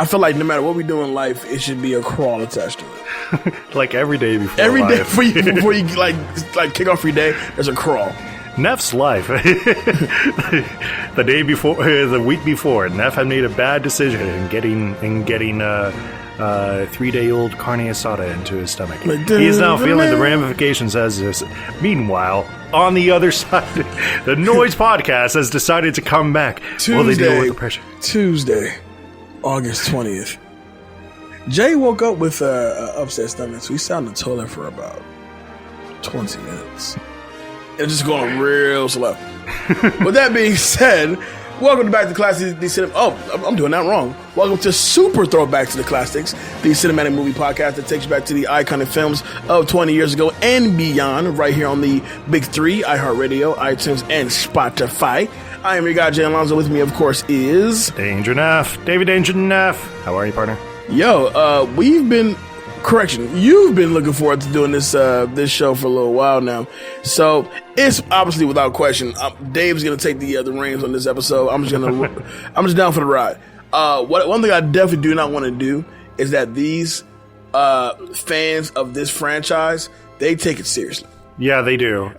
I feel like no matter what we do in life, it should be a crawl attached to it. Like every day before Every life. day before you like kick off your day, there's a crawl. Neff's life. The day before, the week before, Neff had made a bad decision in getting 3-day-old carne asada into his stomach. He is now feeling the ramifications as this. Meanwhile, on the other side, the Noise Podcast has decided to come back. Will they deal with the pressure? Tuesday, August 20th. Jay woke up with upset stomach, so he sat on the toilet for about 20 minutes. And just going real slow. With that being said, welcome back to Classics, the Cinematic. Oh, I'm doing that wrong. Welcome to Super Throwback to the Classics, the cinematic movie podcast that takes you back to the iconic films of 20 years ago and beyond, right here on the Big Three: iHeartRadio, iTunes, and Spotify. I am your guy, Jay Alonso. With me, of course, is Danger Neff. David Danger Neff. How are you, partner? Yo, you've been looking forward to doing this show for a little while now. So it's obviously without question, Dave's gonna take the reins on this episode. I'm just down for the ride. One thing I definitely do not want to do is that these fans of this franchise, they take it seriously. Yeah, they do.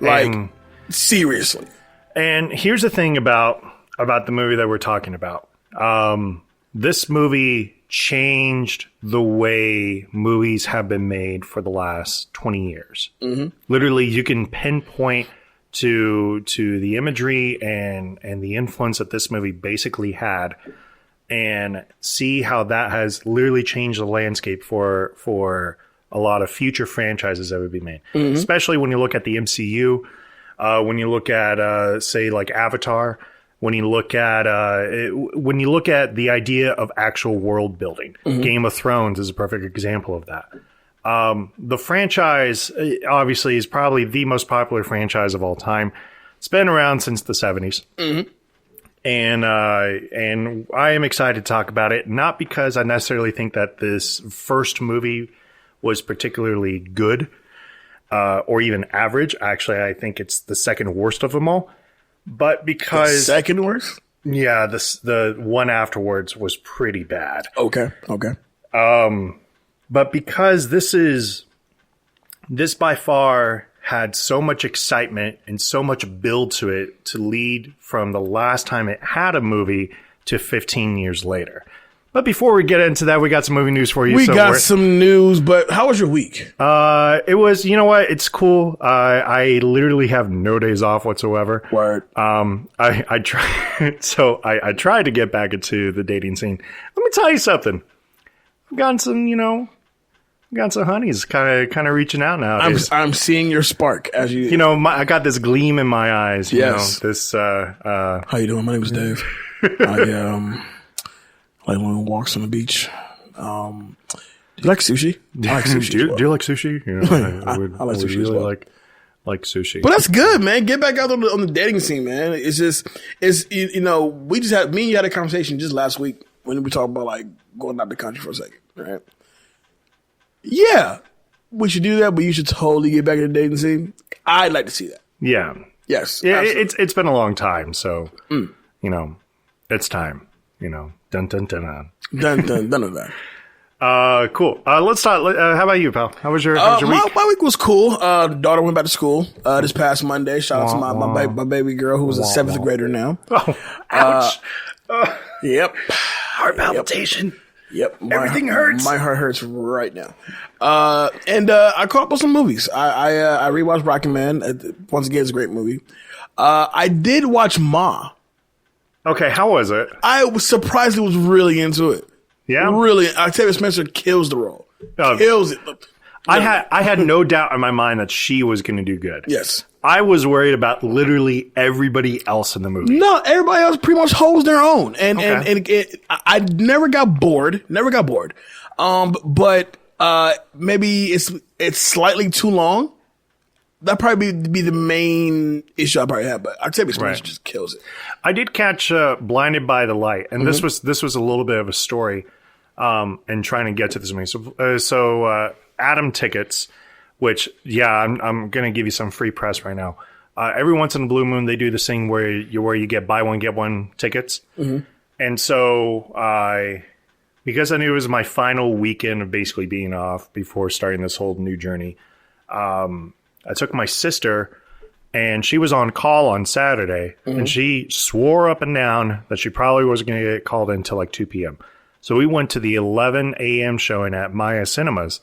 Seriously. And here's the thing about the movie that we're talking about. This movie changed the way movies have been made for the last 20 years. Mm-hmm. Literally, you can pinpoint to the imagery and the influence that this movie basically had and see how that has literally changed the landscape for a lot of future franchises that would be made. Mm-hmm. Especially when you look at the MCU, when you look at, say, like Avatar, when you look at the idea of actual world building. Mm-hmm. Game of Thrones is a perfect example of that. The franchise obviously is probably the most popular franchise of all time. It's been around since the 70s. Mm-hmm. And I am excited to talk about it, not because I necessarily think that this first movie was particularly good or even average. Actually, I think it's the second worst of them all. But because the second worst? Yeah, the one afterwards was pretty bad. Okay. But because this by far had so much excitement and so much build to it to lead from the last time it had a movie to 15 years later. But before we get into that, we got some movie news for you. We got some news, but how was your week? It was, you know what? It's cool. I literally have no days off whatsoever. Word. I tried, so I tried to get back into the dating scene. Let me tell you something. I've gotten some, honeys kind of reaching out now. I'm seeing your spark as you. I got this gleam in my eyes. Yes. How you doing? My name is Dave. I like long walks on the beach. Do you like sushi? I like sushi. Do you like sushi? I like sushi. Really like sushi. But that's good, man. Get back out on the dating scene, man. It's me and you had a conversation just last week when we talked about like going out the country for a second, right? Yeah, we should do that, but you should totally get back in the dating scene. I'd like to see that. Yeah. Yes. Yeah. It's been a long time, so it's time. Dun dun dun dun. Dun dun dun dun. Cool. Let's start. How about you, pal? How was your week? My week was cool. The daughter went back to school this past Monday. Shout out to my baby girl who was a seventh grader now. Oh, ouch. Yep. Heart palpitation. Yep. Everything hurts. My heart hurts right now. And I caught up with some movies. I rewatched Rocket Man. Once again, it's a great movie. I did watch Ma. Okay, how was it? I was surprisingly was really into it. Yeah? Really. Octavia Spencer kills the role. Kills it. I had no doubt in my mind that she was going to do good. Yes. I was worried about literally everybody else in the movie. No, everybody else pretty much holds their own. And I never got bored. But maybe it's slightly too long. That'd probably be the main issue I probably have, but Octavia Spencer just kills it. I did catch Blinded by the Light, and this was a little bit of a story, and trying to get to this movie. So Atom Tickets, which I'm gonna give you some free press right now. Every once in a blue moon, they do this thing where you get buy one get one tickets, and so because I knew it was my final weekend of basically being off before starting this whole new journey, I took my sister, and she was on call on Saturday, and she swore up and down that she probably wasn't going to get called in until like 2 p.m. So we went to the 11 a.m. showing at Maya Cinemas,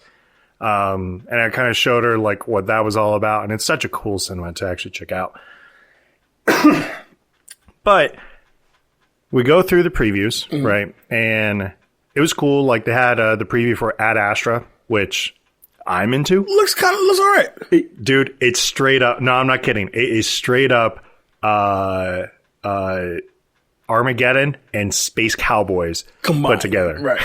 and I kind of showed her like what that was all about, and it's such a cool cinema to actually check out. But we go through the previews, right? And it was cool. Like they had the preview for Ad Astra, which I'm into. Looks all right. Dude, it's straight up. No, I'm not kidding. It is straight up Armageddon and Space Cowboys put together. Right.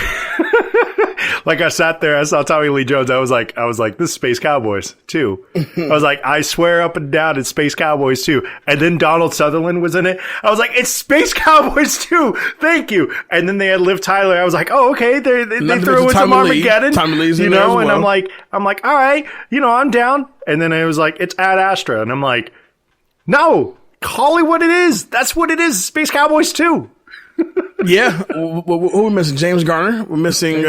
Like I sat there, I saw Tommy Lee Jones. I was like, this is Space Cowboys too. I was like, I swear up and down it's Space Cowboys too. And then Donald Sutherland was in it. I was like, it's Space Cowboys too. Thank you. And then they had Liv Tyler. I was like, oh, okay. They threw in some Armageddon, you know, and I'm like, all right, you know, I'm down. And then it was like, it's Ad Astra. And I'm like, no, call it what it is. That's what it is. Space Cowboys too. Yeah, who we're missing? James Garner. We're missing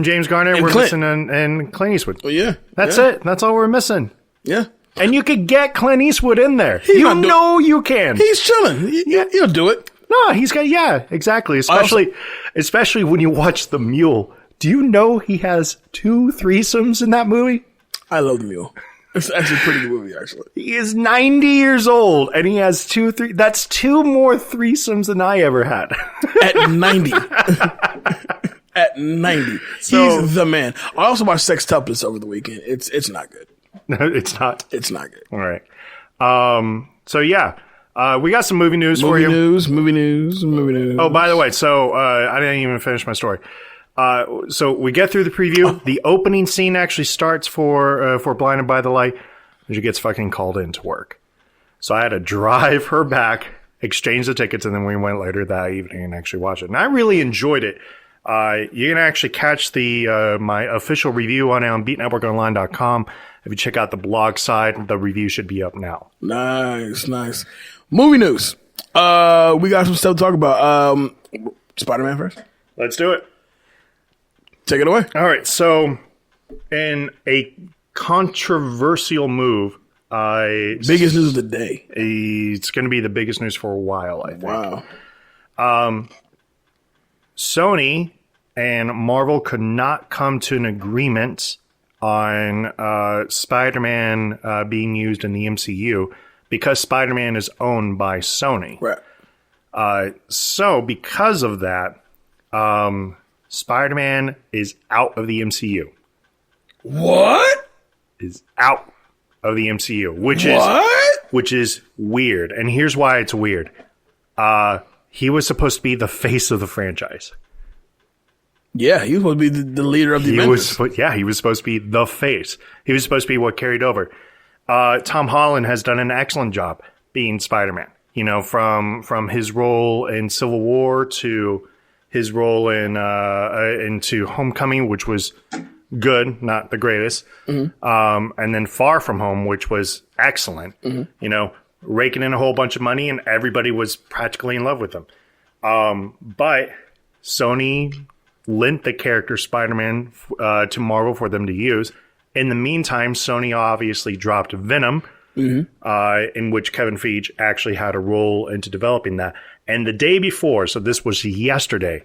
James Garner. We're Clint. missing and Clint Eastwood. Well, yeah, that's it. That's all we're missing. Yeah, and you could get Clint Eastwood in there. You know you can. He's chilling. He'll do it. No, he's got exactly. Especially when you watch The Mule. Do you know he has 2 threesomes in that movie? I love The Mule. It's actually a pretty good movie, actually. He is 90 years old, and he has 2 That's 2 more threesomes than I ever had. At 90. At 90. So, he's the man. I also watched Sextuplets over the weekend. It's not good. No, it's not. It's not good. All right. So, yeah. We got some movie news for you. Movie news. Oh, by the way, so I didn't even finish my story. So we get through the preview. The opening scene actually starts for Blinded by the Light, and she gets fucking called in to work. So I had to drive her back, exchange the tickets, and then we went later that evening and actually watched it. And I really enjoyed it. You can actually catch my official review on BeatNetworkOnline.com. If you check out the blog side, the review should be up now. Nice. Movie news. We got some stuff to talk about. Spider-Man first. Let's do it. Take it away. All right. So, in a controversial move, biggest news of the day. It's going to be the biggest news for a while, I think. Wow. Sony and Marvel could not come to an agreement on Spider-Man being used in the MCU because Spider-Man is owned by Sony. Right. So, because of that, Spider-Man is out of the MCU. What? Is out of the MCU, which is weird. And here's why it's weird. He was supposed to be the face of the franchise. Yeah, he was supposed to be the leader of the Avengers. He was supposed to be the face. He was supposed to be what carried over. Tom Holland has done an excellent job being Spider-Man. You know, from his role in Civil War to his role into Homecoming, which was good, not the greatest. Mm-hmm. And then Far From Home, which was excellent. Mm-hmm. You know, raking in a whole bunch of money, and everybody was practically in love with him. But Sony lent the character Spider-Man to Marvel for them to use. In the meantime, Sony obviously dropped Venom, in which Kevin Feige actually had a role into developing that. And the day before, so this was yesterday,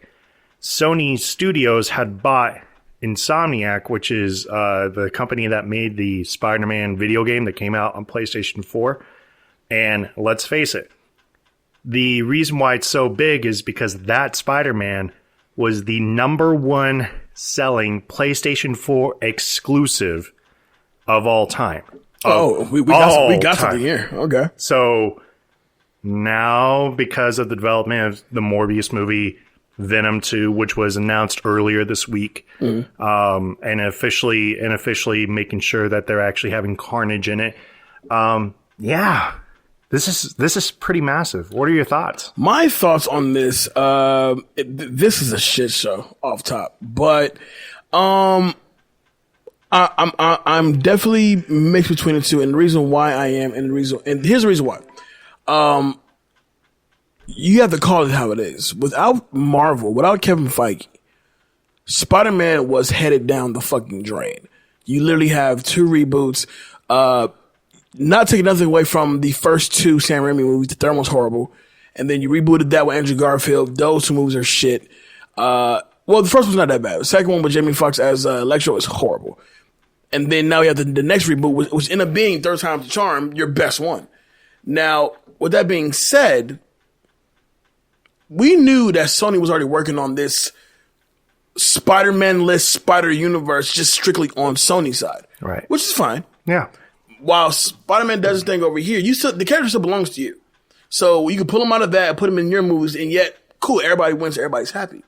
Sony Studios had bought Insomniac, which is the company that made the Spider-Man video game that came out on PlayStation 4. And let's face it, the reason why it's so big is because that Spider-Man was the #1 selling PlayStation 4 exclusive of all time. We got something here. Okay. So now, because of the development of the Morbius movie, Venom 2, which was announced earlier this week, and officially making sure that they're actually having Carnage in it. This is pretty massive. What are your thoughts? My thoughts on this, this is a shit show off top, but I'm definitely mixed between the two, and the reason why I am, and here's the reason why. You have to call it how it is. Without Marvel, without Kevin Feige, Spider-Man was headed down the fucking drain. You literally have 2 reboots. Not taking nothing away from the first 2 Sam Raimi movies. The third one was horrible. And then you rebooted that with Andrew Garfield. Those 2 movies are shit. Well, the first one's not that bad. The second one with Jamie Foxx as Electro is horrible. And then now you have the next reboot, which ended up being Third Time's the Charm, your best one. Now, with that being said, we knew that Sony was already working on this Spider-Man-less Spider-Universe just strictly on Sony's side. Right. Which is fine. Yeah. While Spider-Man does his thing over here, the character still belongs to you. So you can pull him out of that and put him in your movies, and yet, cool, everybody wins, everybody's happy.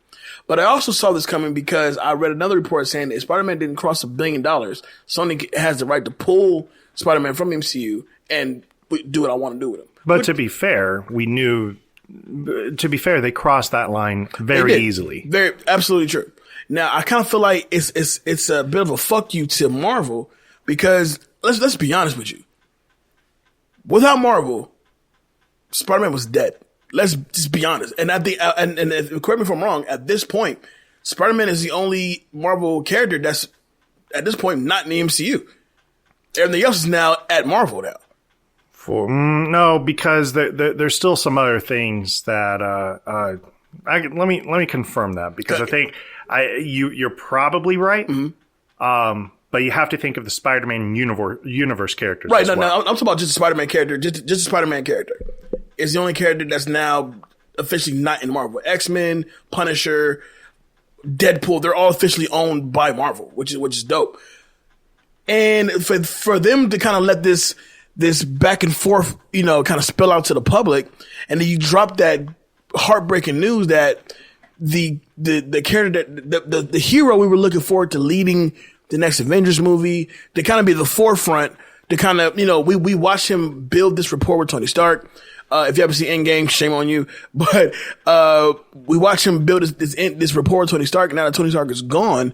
But I also saw this coming because I read another report saying that if Spider-Man didn't cross $1 billion, Sony has the right to pull Spider-Man from the MCU and do what I want to do with him. But to be fair, they crossed that line very easily. Very, absolutely true. Now, I kind of feel like it's a bit of a fuck you to Marvel because let's be honest with you. Without Marvel, Spider-Man was dead. Let's just be honest. And at the and correct me if I'm wrong. At this point, Spider-Man is the only Marvel character that's at this point not in the MCU. Everything else is now at Marvel now. No, because there's still some other things that let me confirm that because I think you're probably right. Mm-hmm. But you have to think of the Spider-Man universe characters. Right. No, I'm talking about just the Spider-Man character. Just the Spider-Man character is the only character that's now officially not in Marvel. X-Men, Punisher, Deadpool, they're all officially owned by Marvel, which is dope. And for them to kind of let this back and forth, kind of spill out to the public, and then you drop that heartbreaking news that the character that the hero we were looking forward to leading the next Avengers movie, to kind of be the forefront, to kind of, we watched him build this rapport with Tony Stark. If you ever see Endgame, shame on you. But we watched him build this rapport with Tony Stark. Now that Tony Stark is gone,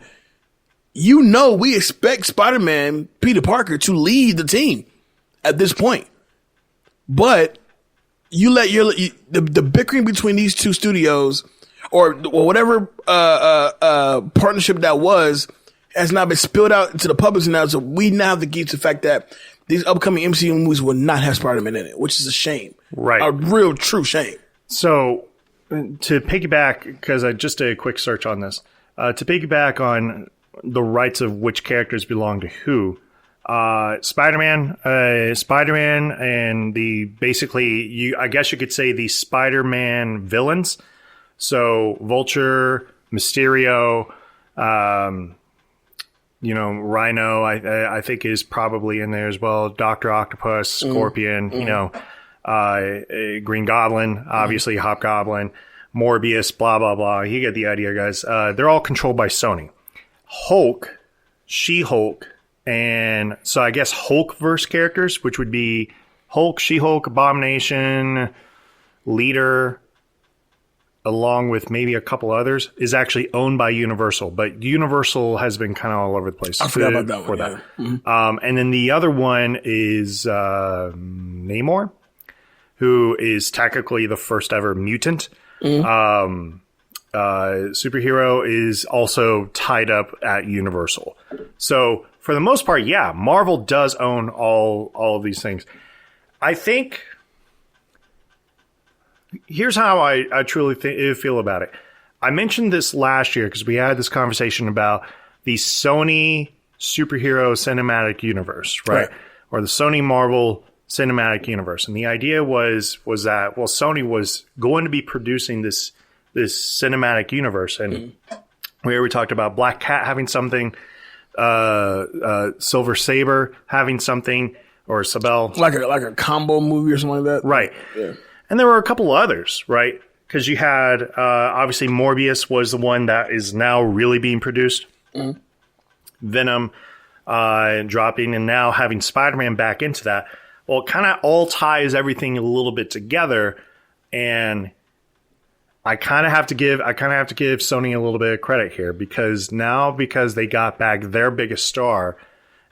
we expect Spider-Man, Peter Parker, to lead the team at this point. But you let the bickering between these 2 studios or whatever partnership that was has now been spilled out into the public now. So we now have to get to the fact that these upcoming MCU movies will not have Spider-Man in it, which is a shame. Right. A real, true shame. So to piggyback, because I just did a quick search on this, to piggyback on the rights of which characters belong to who, Spider-Man, and I guess you could say the Spider-Man villains. So Vulture, Mysterio, Rhino, I think is probably in there as well. Dr. Octopus, Scorpion, Green Goblin, obviously Hobgoblin, Morbius, blah, blah, blah. You get the idea, guys. They're all controlled by Sony. Hulk, She-Hulk, and so I guess Hulkverse characters, which would be Hulk, She-Hulk, Abomination, Leader, along with maybe a couple others, is actually owned by Universal. But Universal has been kind of all over the place. I forgot about that one. That. Mm-hmm. And then the other one is Namor, who is technically the first ever mutant. Mm-hmm. Superhero is also tied up at Universal. So for the most part, yeah, Marvel does own all of these things. I think here's how I truly feel about it. I mentioned this last year because we had this conversation about the Sony superhero cinematic universe, right? Or the Sony Marvel cinematic universe. And the idea was that, well, Sony was going to be producing this cinematic universe. And we talked about Black Cat having something, Silver Saber having something, or Sabelle. Like a combo movie or something like that? Right. Yeah. And there were a couple others, right? Because you had, obviously, Morbius was the one that is now really being produced. Mm-hmm. Venom dropping, and now having Spider-Man back into that. Well, it kind of all ties everything a little bit together, and I kind of have to give Sony a little bit of credit here because they got back their biggest star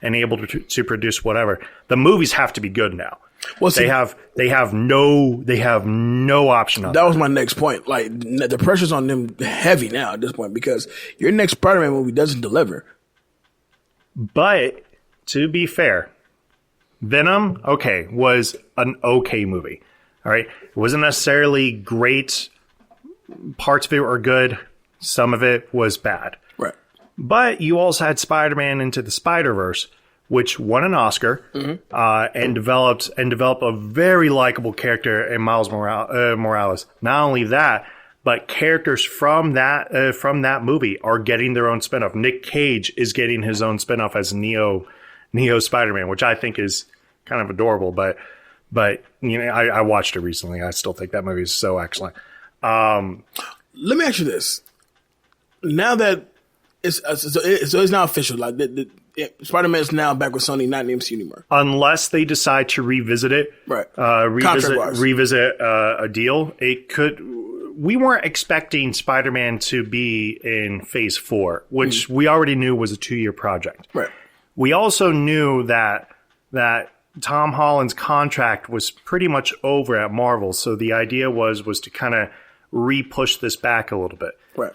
and able to produce whatever, the movies have to be good now. Well, see, they have no option on that was my next point. Like the pressure's on them heavy now at this point because your next Spider-Man movie doesn't deliver. But to be fair, Venom, okay, was an okay movie. All right. It wasn't necessarily great. Parts of it were good. Some of it was bad. Right. But you also had Spider-Man Into the Spider-Verse, which won an Oscar and developed a very likable character in Miles Morales. Not only that, but characters from that movie are getting their own spinoff. Nick Cage is getting his own spinoff as Neo Spider-Man, which I think is kind of adorable. But you know, I watched it recently. I still think that movie is so excellent. Let me ask you this: now that it's now official, like Spider-Man is now back with Sony, not in the MCU anymore, unless they decide to revisit it, right? Revisit a deal. It could. We weren't expecting Spider-Man to be in Phase 4, which we already knew was a 2-year project. Right. We also knew that Tom Holland's contract was pretty much over at Marvel, so the idea was to kind of re-push this back a little bit. Right.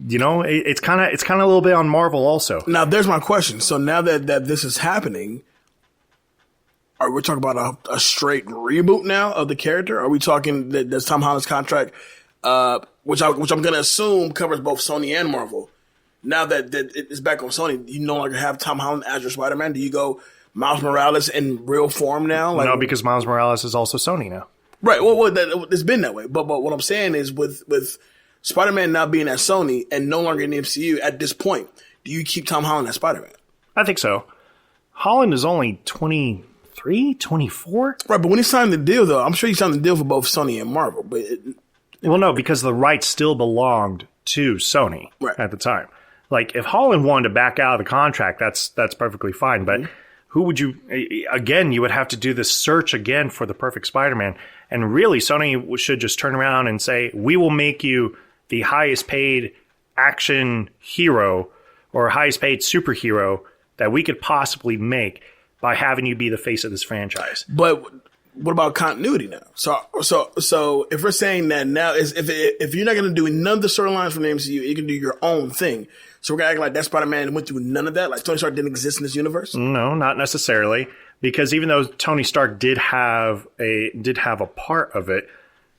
You know, it's kind of a little bit on Marvel also. Now, there's my question. So now that this is happening, are we talking about a straight reboot now of the character? Are we talking that Tom Holland's contract, which I'm going to assume covers both Sony and Marvel? Now that it's back on Sony, you no longer have Tom Holland as your Spider-Man. Do you go Miles Morales in real form now? No, because Miles Morales is also Sony now. Right. Well, it's been that way. But what I'm saying is with Spider-Man now being at Sony and no longer in the MCU at this point, do you keep Tom Holland as Spider-Man? I think so. Holland is only 23, 24? Right, but when he signed the deal, though, I'm sure he signed the deal for both Sony and Marvel. But well, no, because the rights still belonged to Sony at the time. Like, if Holland wanted to back out of the contract, that's perfectly fine. But who would you... Again, you would have to do this search again for the perfect Spider-Man. And really, Sony should just turn around and say, we will make you the highest paid action hero or highest paid superhero that we could possibly make by having you be the face of this franchise. But what about continuity now? So if we're saying that now, if you're not going to do none of the storylines from the MCU, you can do your own thing. So we're going to act like that Spider-Man went through none of that? Like Tony Stark didn't exist in this universe? No, not necessarily. Because even though Tony Stark did have a part of it,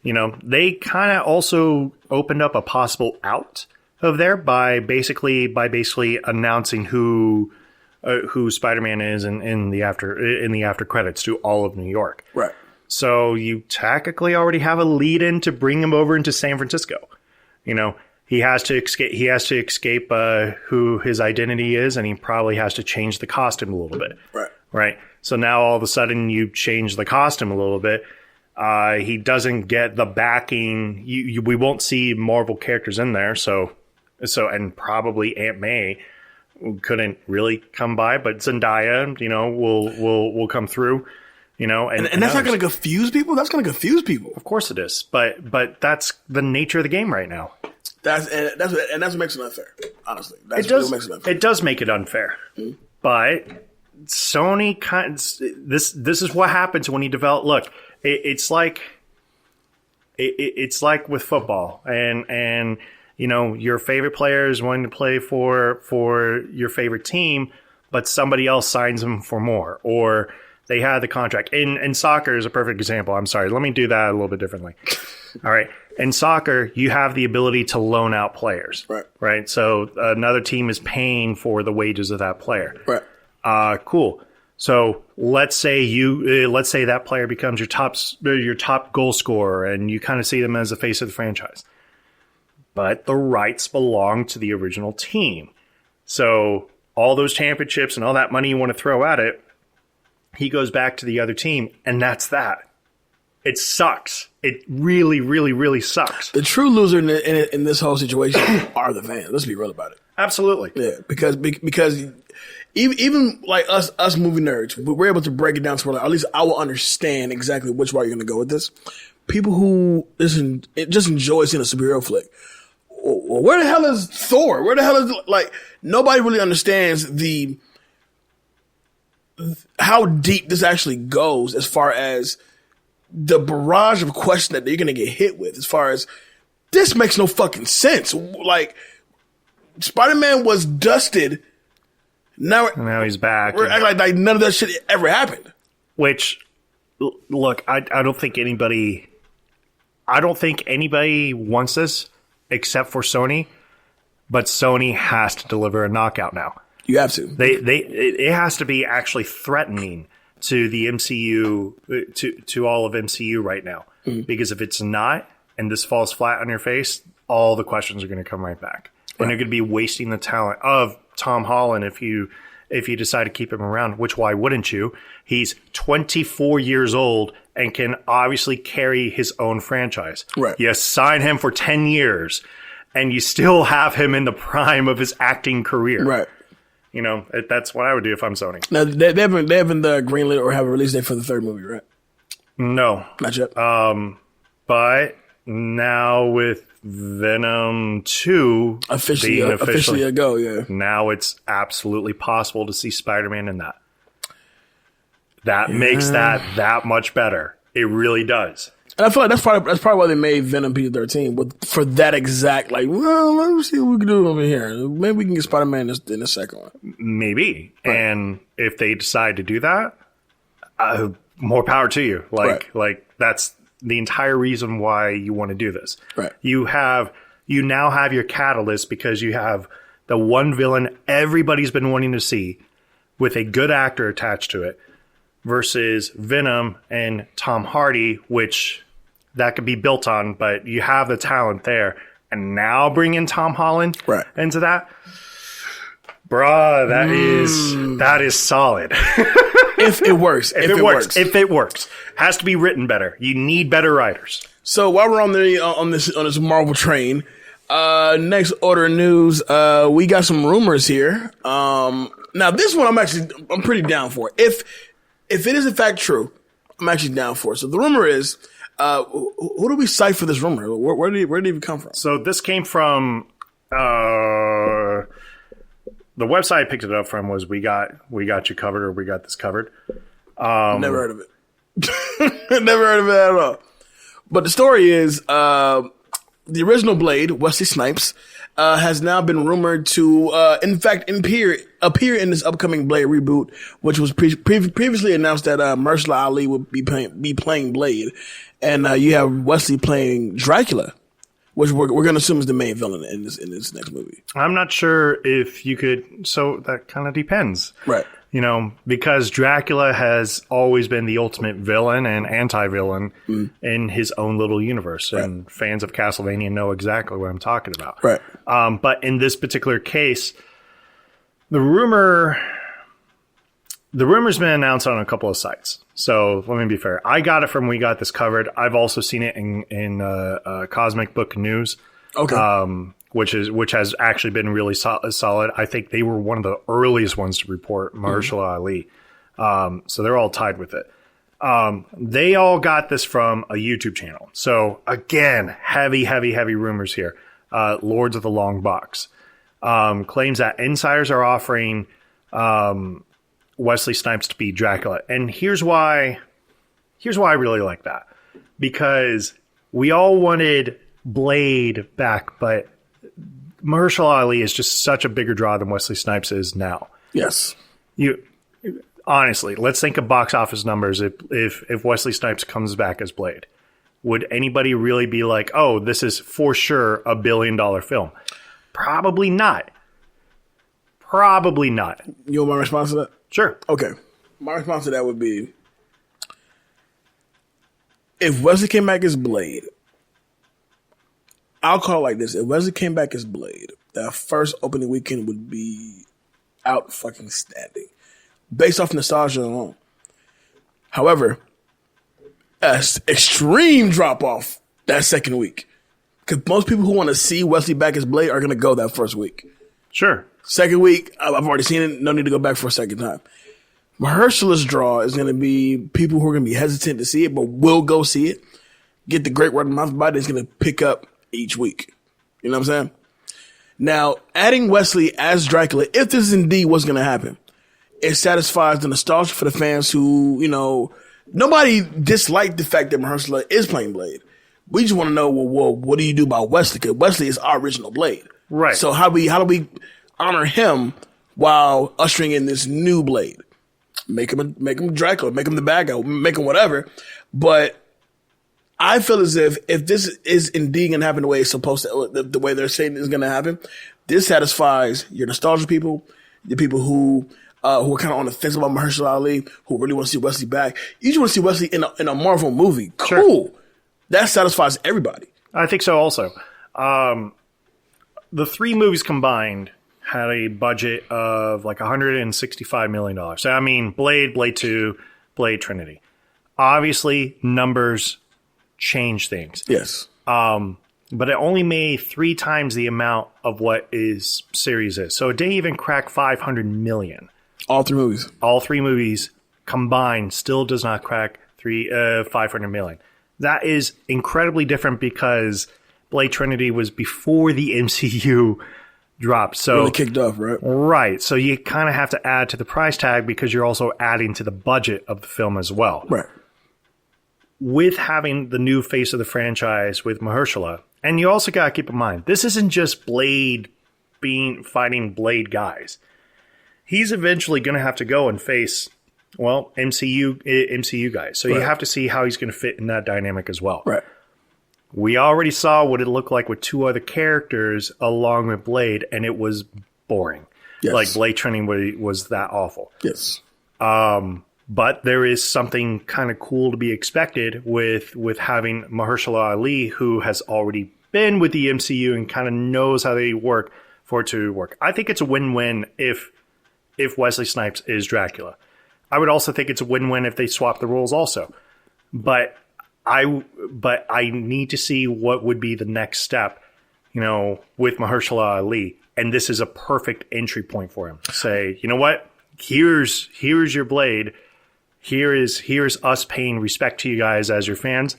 you know, they kind of also opened up a possible out of there by basically announcing who Spider-Man is in the after credits to all of New York. Right. So you technically already have a lead in to bring him over into San Francisco. You know, he has to escape who his identity is, and he probably has to change the costume a little bit. Right. Right. So now all of a sudden you change the costume a little bit. He doesn't get the backing. We won't see Marvel characters in there. So and probably Aunt May couldn't really come by, but Zendaya, you know, will come through, you know, and that's not going to confuse people. That's going to confuse people. Of course it is, but that's the nature of the game right now. That's what makes it unfair. Honestly, it does make it unfair, but Sony this is what happens when you develop. Look, it's like with football and. You know, your favorite player is wanting to play for your favorite team, but somebody else signs them for more, or they had the contract. And soccer is a perfect example. I'm sorry. Let me do that a little bit differently. All right. In soccer, you have the ability to loan out players. Right. Right. So another team is paying for the wages of that player. Right. Cool. So let's say that player becomes your top goal scorer, and you kind of see them as the face of the franchise. But the rights belong to the original team. So all those championships and all that money you want to throw at it, he goes back to the other team, and that's that. It sucks. It really, really, really sucks. The true loser in this whole situation are the fans. Let's be real about it. Absolutely. Yeah, because even like us movie nerds, we're able to break it down to where, at least I will understand exactly which way you're going to go with this. People who just enjoy seeing a superhero flick. Well, where the hell is Thor? Where the hell is, like, nobody really understands the how deep this actually goes as far as the barrage of questions that you're going to get hit with, as far as this makes no fucking sense. Like, Spider-Man was dusted. Now he's back. We're acting like none of that shit ever happened. Which, look, I don't think anybody wants this except for Sony, but Sony has to deliver a knockout now. You have to. It has to be actually threatening to the MCU, to all of MCU right now. Mm-hmm. Because if it's not, and this falls flat on your face, all the questions are going to come right back. Right. And you're going to be wasting the talent of Tom Holland if you decide to keep him around, which why wouldn't you? He's 24 years old and can obviously carry his own franchise. Right. You sign him for 10 years and you still have him in the prime of his acting career. Right. You know, that's what I would do if I'm Sony. Now, they haven't greenlit or have a release date for the third movie, right? No. Not yet. But now with Venom 2 officially a go, yeah. Now it's absolutely possible to see Spider-Man in that. That makes that much better. It really does. And I feel like that's probably why they made Venom PG-13, for that exact, like, well, let's see what we can do over here. Maybe we can get Spider-Man in the second one. Maybe. Right. And if they decide to do that, more power to you. Like that's the entire reason why you want to do this. Right. You now have your catalyst because you have the one villain everybody's been wanting to see with a good actor attached to it versus Venom and Tom Hardy, which that could be built on, but you have the talent there. And now bring in Tom Holland into that. Bruh, that is solid. If it works. If it works. Has to be written better. You need better writers. So while we're on this Marvel train, next order of news, we got some rumors here. Now this one I'm pretty down for. If it is in fact true, I'm actually down for it. So the rumor is, who do we cite for this rumor? Where did it even come from? So this came from the website I picked it up from was we got you covered, or we got this covered. Never heard of it. Never heard of it at all. But the story is, the original Blade, Wesley Snipes, has now been rumored to, in fact, appear in this upcoming Blade reboot, which was previously announced that Mahershala Ali would be playing Blade, and you have Wesley playing Dracula, which we're going to assume is the main villain in this next movie. I'm not sure if you could. So that kind of depends, right? You know, because Dracula has always been the ultimate villain and anti-villain in his own little universe. Right. And fans of Castlevania know exactly what I'm talking about. Right. But in this particular case, the rumor's been announced on a couple of sites. So let me be fair. I got it from We Got This Covered. I've also seen it in Cosmic Book News. Okay. Which has actually been really solid. I think they were one of the earliest ones to report Mahershala Ali. So they're all tied with it. They all got this from a YouTube channel. So again, heavy rumors here. Lords of the Long Box claims that insiders are offering Wesley Snipes to be Dracula. And here's why I really like that. Because we all wanted Blade back, but Mahershala Ali is just such a bigger draw than Wesley Snipes is now. Yes. Honestly, let's think of box office numbers. If Wesley Snipes comes back as Blade, would anybody really be like, oh, this is for sure $1 billion film? Probably not. You want my response to that? Sure. Okay. My response to that would be, if Wesley came back as Blade, I'll call it like this. If Wesley came back as Blade, that first opening weekend would be out fucking standing, based off nostalgia alone. However, an extreme drop off that second week, because most people who want to see Wesley back as Blade are going to go that first week. Sure. Second week, I've already seen it. No need to go back for a second time. Mahershala's draw is going to be people who are going to be hesitant to see it, but will go see it. Get the great word of mouth about it. It's going to pick up each week. You know what I'm saying? Now, adding Wesley as Dracula, if this is indeed what's going to happen, it satisfies the nostalgia for the fans who, nobody disliked the fact that Mahershala is playing Blade. We just want to know, well, what do you do about Wesley? Because Wesley is our original Blade. Right. So how do we honor him while ushering in this new Blade? Make him Dracula, make him the bad guy, make him whatever. But I feel as if this is indeed going to happen the way it's supposed to, the way they're saying it's going to happen, this satisfies your nostalgia people, the people who are kind of on the fence about Mahershala Ali, who really want to see Wesley back. You just want to see Wesley in a Marvel movie. Cool. Sure. That satisfies everybody. I think so also. The three movies combined had a budget of like $165 million. So, I mean, Blade, Blade 2, Blade Trinity. Obviously, numbers change things. Yes. But it only made 3 times the amount of what is series is. So it didn't even crack 500 million. All 3 movies. All 3 movies combined still does not crack 500 million. That is incredibly different because Blade Trinity was before the MCU dropped. So really kicked off, right? Right. So you kind of have to add to the price tag because you're also adding to the budget of the film as well. Right. With having the new face of the franchise with Mahershala, and you also got to keep in mind, this isn't just Blade fighting Blade guys. He's eventually going to have to go and face, well, MCU guys. So you have to see how he's going to fit in that dynamic as well. Right. We already saw what it looked like with 2 other characters along with Blade, and it was boring. Yes. Like Blade Trinity was that awful. Yes. But there is something kind of cool to be expected with having Mahershala Ali, who has already been with the MCU and kind of knows how they work, for it to work. I think it's a win-win if Wesley Snipes is Dracula. I would also think it's a win-win if they swap the roles also. But I need to see what would be the next step, with Mahershala Ali. And this is a perfect entry point for him. Say, you know what? Here's your Blade. Here's us paying respect to you guys as your fans,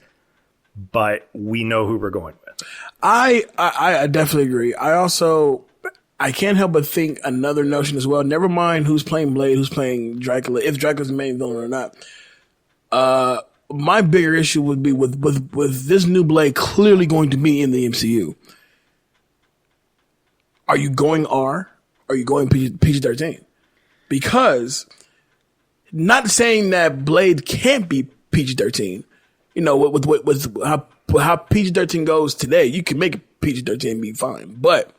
but we know who we're going with. I definitely agree. I can't help but think another notion as well. Never mind who's playing Blade, who's playing Dracula, if Dracula's the main villain or not. My bigger issue would be with this new Blade clearly going to be in the MCU. Are you going R? Or are you going PG-13? Because, not saying that Blade can't be PG-13. With how PG-13 goes today, you can make it PG-13 and be fine. But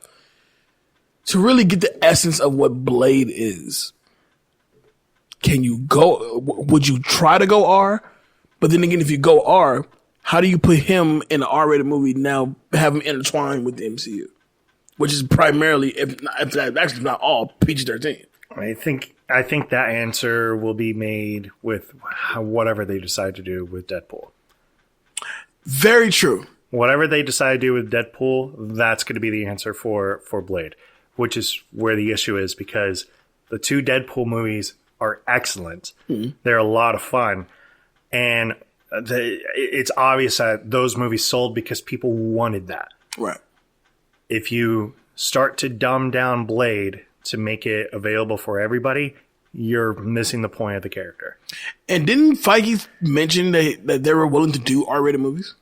to really get the essence of what Blade is, would you try to go R? But then again, if you go R, how do you put him in an R-rated movie now, have him intertwined with the MCU? Which is primarily, if not all, PG-13. I think that answer will be made with whatever they decide to do with Deadpool. Very true. Whatever they decide to do with Deadpool, that's going to be the answer for Blade, which is where the issue is because the 2 Deadpool movies are excellent. Mm-hmm. They're a lot of fun. And it's obvious that those movies sold because people wanted that. Right. If you start to dumb down Blade to make it available for everybody, you're missing the point of the character. And didn't Feige mention that they were willing to do R-rated movies?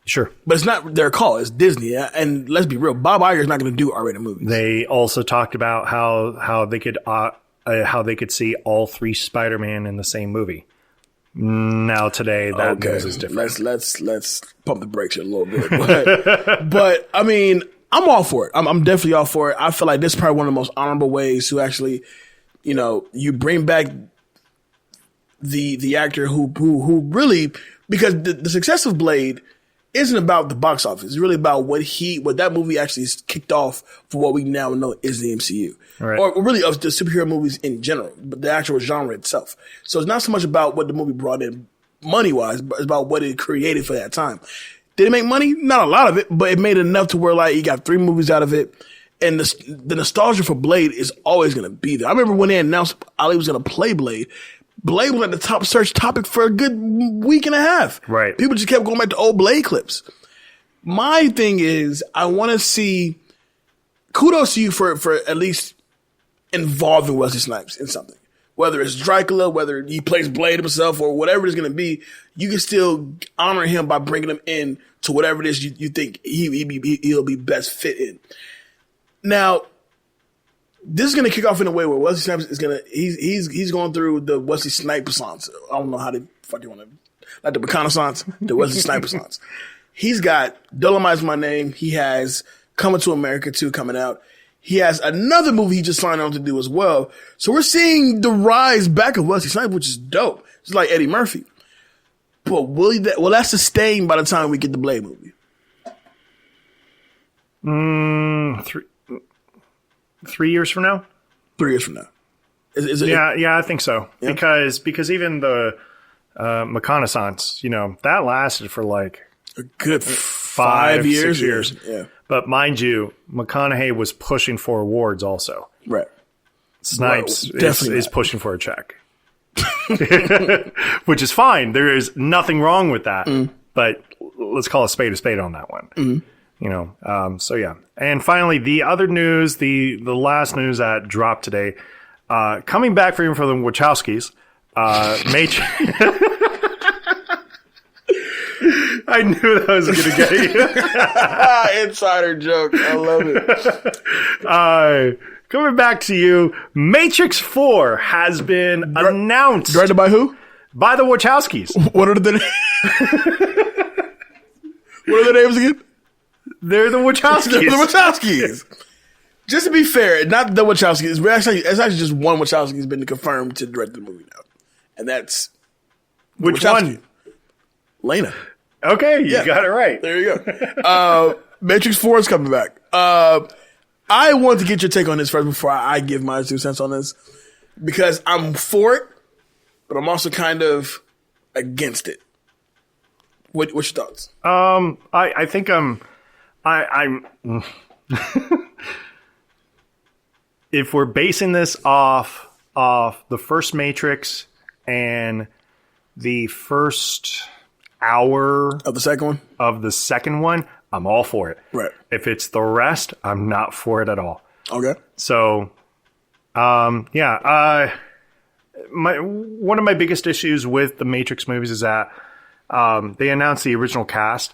Sure. But it's not their call. It's Disney. And let's be real, Bob Iger's not going to do R-rated movies. They also talked about how they could see all 3 Spider-Man in the same movie. Now today, that news is different. Let's pump the brakes here a little bit. But I mean, I'm all for it. I'm definitely all for it. I feel like this is probably one of the most honorable ways to actually, you bring back the actor who really, because the success of Blade isn't about the box office. It's really about what that movie actually kicked off for what we now know is the MCU. Right. Or really of the superhero movies in general, but the actual genre itself. So it's not so much about what the movie brought in money-wise, but it's about what it created for that time. Did it make money? Not a lot of it, but it made enough to where you got 3 movies out of it. And the nostalgia for Blade is always going to be there. I remember when they announced Ali was going to play Blade. Blade was at the top search topic for a good week and a half. Right. People just kept going back to old Blade clips. My thing is, I want to see, kudos to you for at least involving Wesley Snipes in something. Whether it's Dracula, whether he plays Blade himself, or whatever it's going to be, you can still honor him by bringing him in to whatever it is you think he'll be best fit in. Now, this is going to kick off in a way where Wesley Snipes is going to he's going through the Wesley Snipes renaissance. I don't know how the fuck you want to, like the reconnaissance, the Wesley Snipes renaissance. He's got Dolomite's My Name. He has Coming to America 2 coming out. He has another movie he just signed on to do as well. So we're seeing the rise back of Wesley Snipes, which is dope. It's like Eddie Murphy. But will that sustain by the time we get the Blade movie? 3 years from now? 3 years from now. Is it, yeah, I think so. Yeah. Because even the reconnaissance, that lasted for like a good 5 years. 6 years. Yeah. But mind you, McConaughey was pushing for awards also. Right. Snipes is pushing for a check. Which is fine. There is nothing wrong with that. But let's call a spade on that one. So yeah. And finally, the other news, the last news that dropped today, coming back from the Wachowskis, I knew that was going to get you. Insider joke. I love it. Coming back to you, Matrix 4 has been announced. Directed by who? By the Wachowskis. What are the names again? They're the Wachowskis. The Wachowskis. Just to be fair, not the Wachowskis. It's actually just one Wachowski has been confirmed to direct the movie now. And that's... Which one? Lena. Okay, you got it right. There you go. Matrix 4 is coming back. I want to get your take on this first before I give my 2 cents on this. Because I'm for it, but I'm also kind of against it. What's your thoughts? I think I'm if we're basing this off the first Matrix and the first hour of the second one, I'm all for it. Right. If it's the rest, I'm not for it at all. Okay. So, one of my biggest issues with the Matrix movies is that they announced the original cast.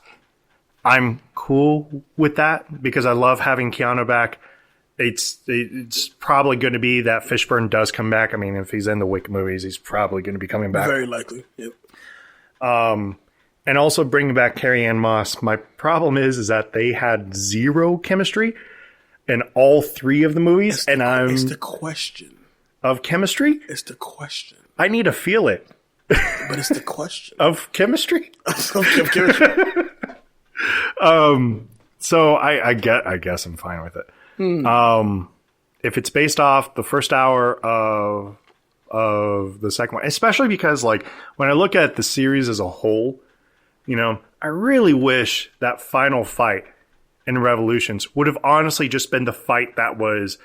I'm cool with that because I love having Keanu back. It's probably going to be that Fishburne does come back. I mean, if he's in the Wick movies, he's probably going to be coming back. Very likely. Yep. And also bringing back Carrie-Anne Moss. My problem is that they had zero chemistry in all 3 of the movies. It's the question. Of chemistry? It's the question. I need to feel it. But it's the question. Of chemistry? Of chemistry. So I guess I'm fine with it. If it's based off the first hour of the second one, especially because like when I look at the series as a whole, I really wish that final fight in Revolutions would have honestly just been the fight that was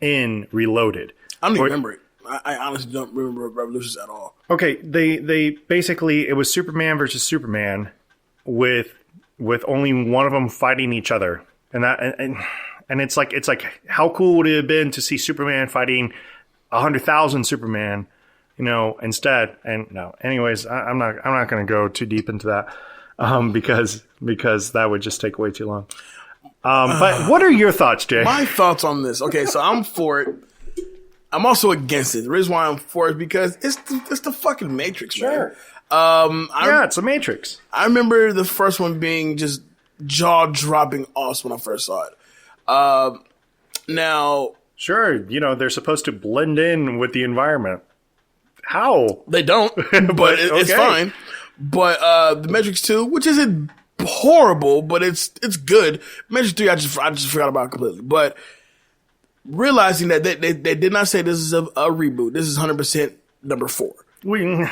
in Reloaded. I don't even remember it. I honestly don't remember Revolutions at all. Okay, they basically, it was Superman versus Superman with only one of them fighting each other, and it's like how cool would it have been to see Superman fighting 100,000 Superman, instead. And no, anyways, I'm not going to go too deep into that because that would just take way too long. But what are your thoughts, Jay? My thoughts on this. Okay, so I'm for it. I'm also against it. The reason why I'm for it is because it's the fucking Matrix, man. Sure. It's a Matrix. I remember the first one being just jaw-dropping awesome when I first saw it. Now... Sure, they're supposed to blend in with the environment. How? They don't, but it's fine. But the Matrix 2, which isn't horrible, but it's good. Matrix 3, I just forgot about completely. But realizing that they did not say this is a reboot. This is 100% number 4. Which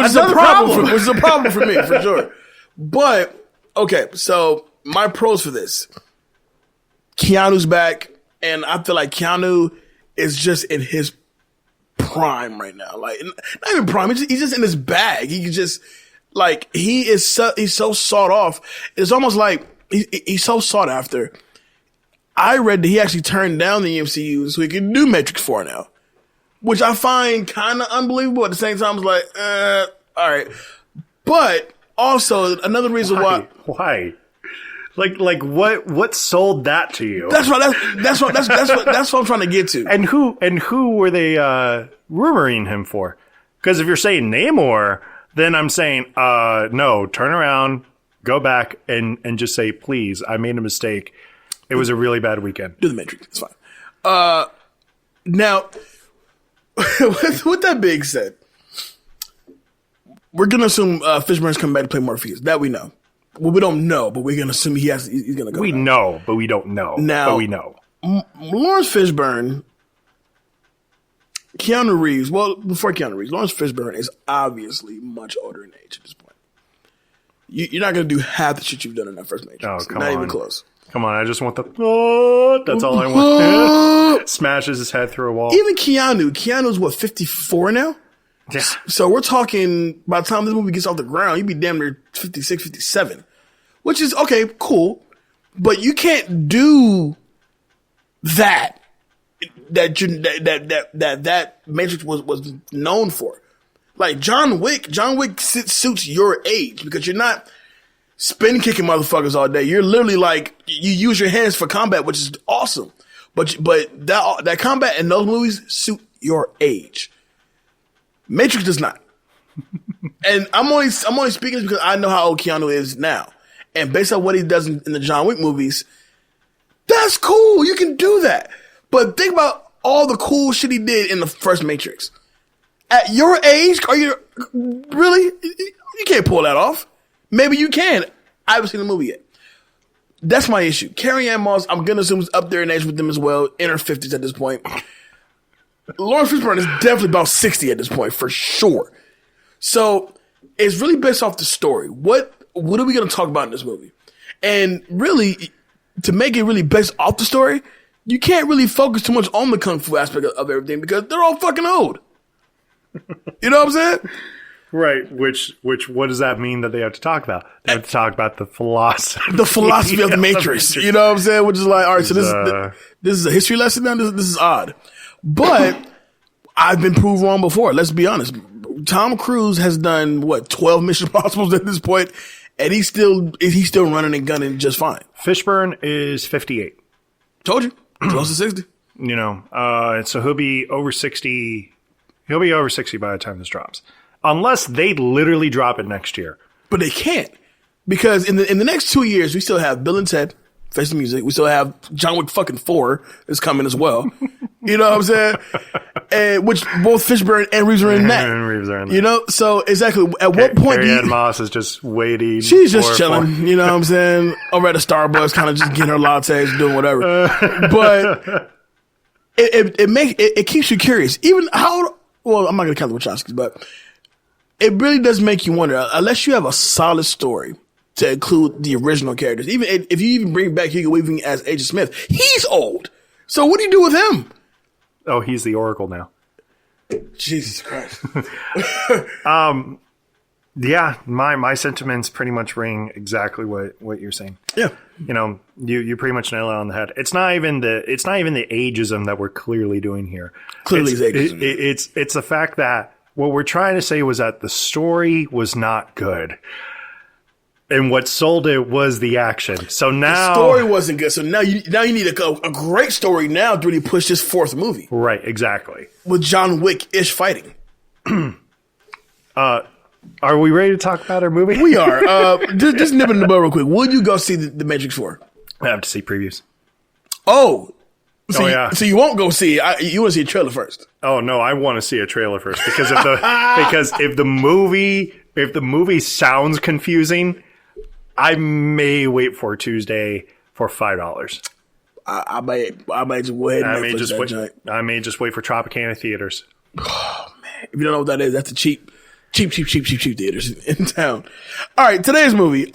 is a problem for me, for sure. But, okay, so my pros for this. Keanu's back. And I feel like Keanu is just in his prime right now. Like, not even prime. He's just in his bag. He can just, like, he's so sought off. It's almost like he's so sought after. I read that he actually turned down the MCU so he could do Matrix 4 now, which I find kind of unbelievable. At the same time, it's like, all right. But also another reason why. Like what sold that to you? That's what I'm trying to get to. And who were they rumoring him for? Because if you're saying Namor, then I'm saying no, turn around, go back and just say, please, I made a mistake. It was a really bad weekend. Do the Matrix. It's fine. Now, with that being said, we're gonna assume Fishburne's coming back to play Morpheus. That we know. Well, we don't know, but we're gonna assume he's gonna go. We know, but we don't know. Now, but we know. Lawrence Fishburne, Keanu Reeves. Well, before Keanu Reeves, Lawrence Fishburne is obviously much older in age at this point. You're not gonna do half the shit you've done in that first Matrix. Oh, come not on. even close. Come on, I just want the. Oh, that's all I want. Smashes his head through a wall. Even Keanu's what, 54 now? Yeah. So we're talking, by the time this movie gets off the ground, you'd be damn near 56, 57. Which is, okay, cool. But you can't do that Matrix was known for. Like John Wick suits your age because you're not spin kicking motherfuckers all day. You're literally like, you use your hands for combat, which is awesome. But that combat in those movies suit your age. Matrix does not. And I'm only speaking because I know how old Keanu is now. And based on what he does in the John Wick movies, that's cool. You can do that. But think about all the cool shit he did in the first Matrix. At your age, are you really? You can't pull that off. Maybe you can. I haven't seen the movie yet. That's my issue. Carrie-Anne Moss, I'm going to assume is up there in age with them as well, in her 50s at this point. Lawrence Fishburne is definitely about 60 at this point, for sure. So it's really based off the story. What are we going to talk about in this movie? And really, to make it really based off the story, you can't really focus too much on the kung fu aspect of everything because they're all fucking old. You know what I'm saying? Right. Which what does that mean that they have to talk about? They have to talk about the philosophy. The philosophy of the Matrix. You know what I'm saying? Which is like, all right, so this is a history lesson now? This is odd. But I've been proved wrong before. Let's be honest. Tom Cruise has done, 12 Mission Impossibles at this point, and he's still running and gunning just fine. Fishburne is 58. Told you. Close to 60. You know, so he'll be over 60. He'll be over 60 by the time this drops. Unless they literally drop it next year. But they can't. Because in the next 2 years, we still have Bill and Ted, Face the Music. We still have John Wick fucking 4 is coming as well. You know what I'm saying? And which both Fishburne and Reeves are in that. You know? So exactly. At what point Carrie-Anne Moss is just waiting. She's just chilling. You know what I'm saying? Over at a Starbucks, kind of just getting her lattes, doing whatever. But it keeps you curious. Even well, I'm not going to count the Wachowskis, but it really does make you wonder, unless you have a solid story to include the original characters. Even if you even bring back Hugo Weaving as Agent Smith, he's old. So what do you do with him? Oh, he's the Oracle now. Jesus Christ. Yeah, my sentiments pretty much ring exactly what you're saying. Yeah. You know, you pretty much nail it on the head. It's not even the ageism that we're clearly doing here. Clearly it's ageism. It's the fact that what we're trying to say was that the story was not good. And what sold it was the action. So now the story wasn't good. So now you need a great story now to really push this fourth movie. Right, exactly. With John Wick-ish fighting. Are we ready to talk about our movie? We are. Just nipping in the bud real quick. Would you go see the Matrix 4? I have to see previews. Oh. So yeah. So you won't go see it. You want to see a trailer first. Oh no, I want to see a trailer first because if the movie sounds confusing, I may wait for Tuesday for $5. I might just go ahead and I may just wait for Tropicana Theaters. Oh man. If you don't know what that is, that's the cheap theaters in town. All right, today's movie.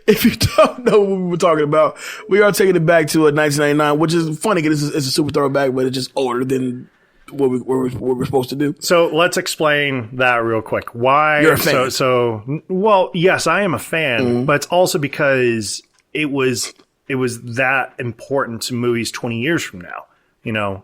If you don't know what we were talking about, we are taking it back to 1999, which is funny because it's a super throwback, but it's just older than what we're supposed to do. So let's explain that real quick. Why? You're a fan. Well, yes, I am a fan, but it's also because it was it was that important to movies 20 years from now. You know,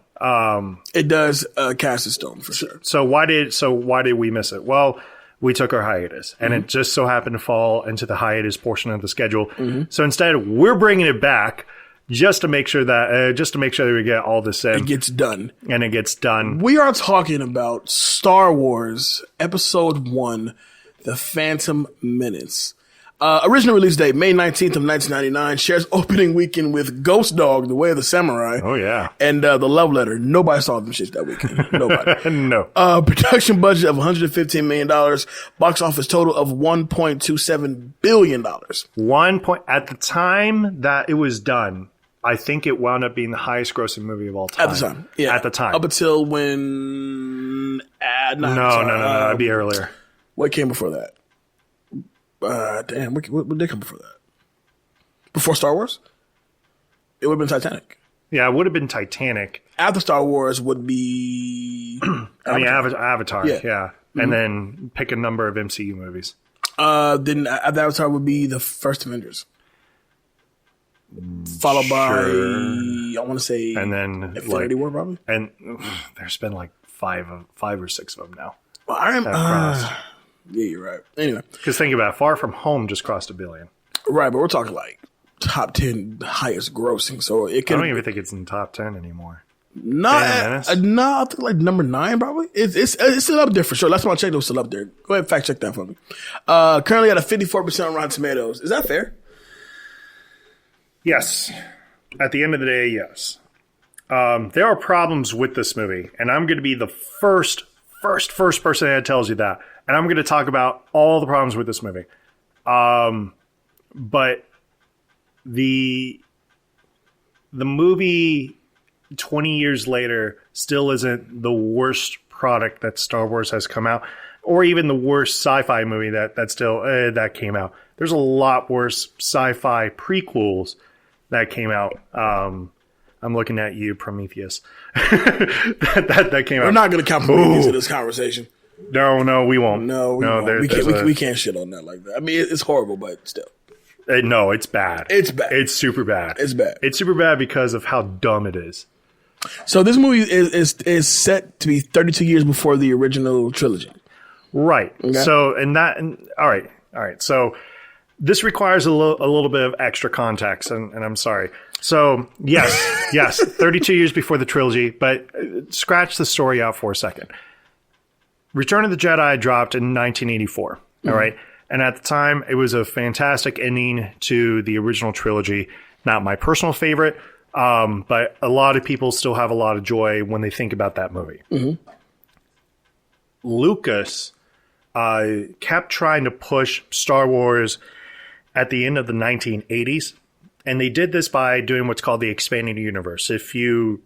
It does cast a stone for sure. so why did we miss it? Well, we took our hiatus, and it just so happened to fall into the hiatus portion of the schedule. So instead, we're bringing it back just to make sure that we get all this in, It gets done. and it gets done. We are talking about Star Wars Episode 1, The Phantom Menace. Original release date, May 19th of 1999. Shares opening weekend with Ghost Dog, The Way of the Samurai. Oh yeah, And The Love Letter. Nobody saw them shits that weekend. Nobody. no, Production budget of $115 million. Box office total of $1.27 billion. at the time that it was done, I think it wound up being the highest grossing movie of all time. At the time. Yeah. At the time. Up until when... No, that'd be earlier. What came before that? Damn, what did come before that? Before Star Wars? It would have been Titanic. Yeah, it would have been Titanic. After Star Wars would be... Avatar. Yeah. Yeah. And then pick a number of MCU movies. Then after Avatar would be the first Avengers. Followed by, I want to say... And then Infinity War, probably? And there's been like five or six of them now. Well, yeah, you're right. Anyway. Because think about it, Far From Home just crossed $1 billion. Right, but we're talking like top 10 highest grossing, so it I can... don't even think it's in the top 10 anymore. No, Menace? I think like number 9 probably. It's still up there for sure. Last time I checked, it was still up there. Go ahead and fact check that for me. Currently at a 54% on Rotten Tomatoes. Is that fair? Yes. At the end of the day, yes. There are problems with this movie, and I'm going to be the first person that tells you that. And I'm going to talk about all the problems with this movie. But the movie 20 years later still isn't the worst product that Star Wars has come out, or even the worst sci-fi movie that came out. There's a lot worse sci-fi prequels that came out. I'm looking at you, Prometheus. that came out. We're not going to count Prometheus in this conversation. No, we won't. No, we won't. We can't shit on that like that. I mean, it's horrible, but still. No, it's bad. It's bad. It's super bad. It's bad. It's super bad because of how dumb it is. So this movie is set to be 32 years before the original trilogy. Right. Okay. So, all right. So this requires a little bit of extra context, and I'm sorry. So, yes, 32 years before the trilogy, but scratch the story out for a second. Return of the Jedi dropped in 1984, all right? And at the time, it was a fantastic ending to the original trilogy. Not my personal favorite, but a lot of people still have a lot of joy when they think about that movie. Lucas kept trying to push Star Wars at the end of the 1980s, and they did this by doing what's called the expanded universe. If you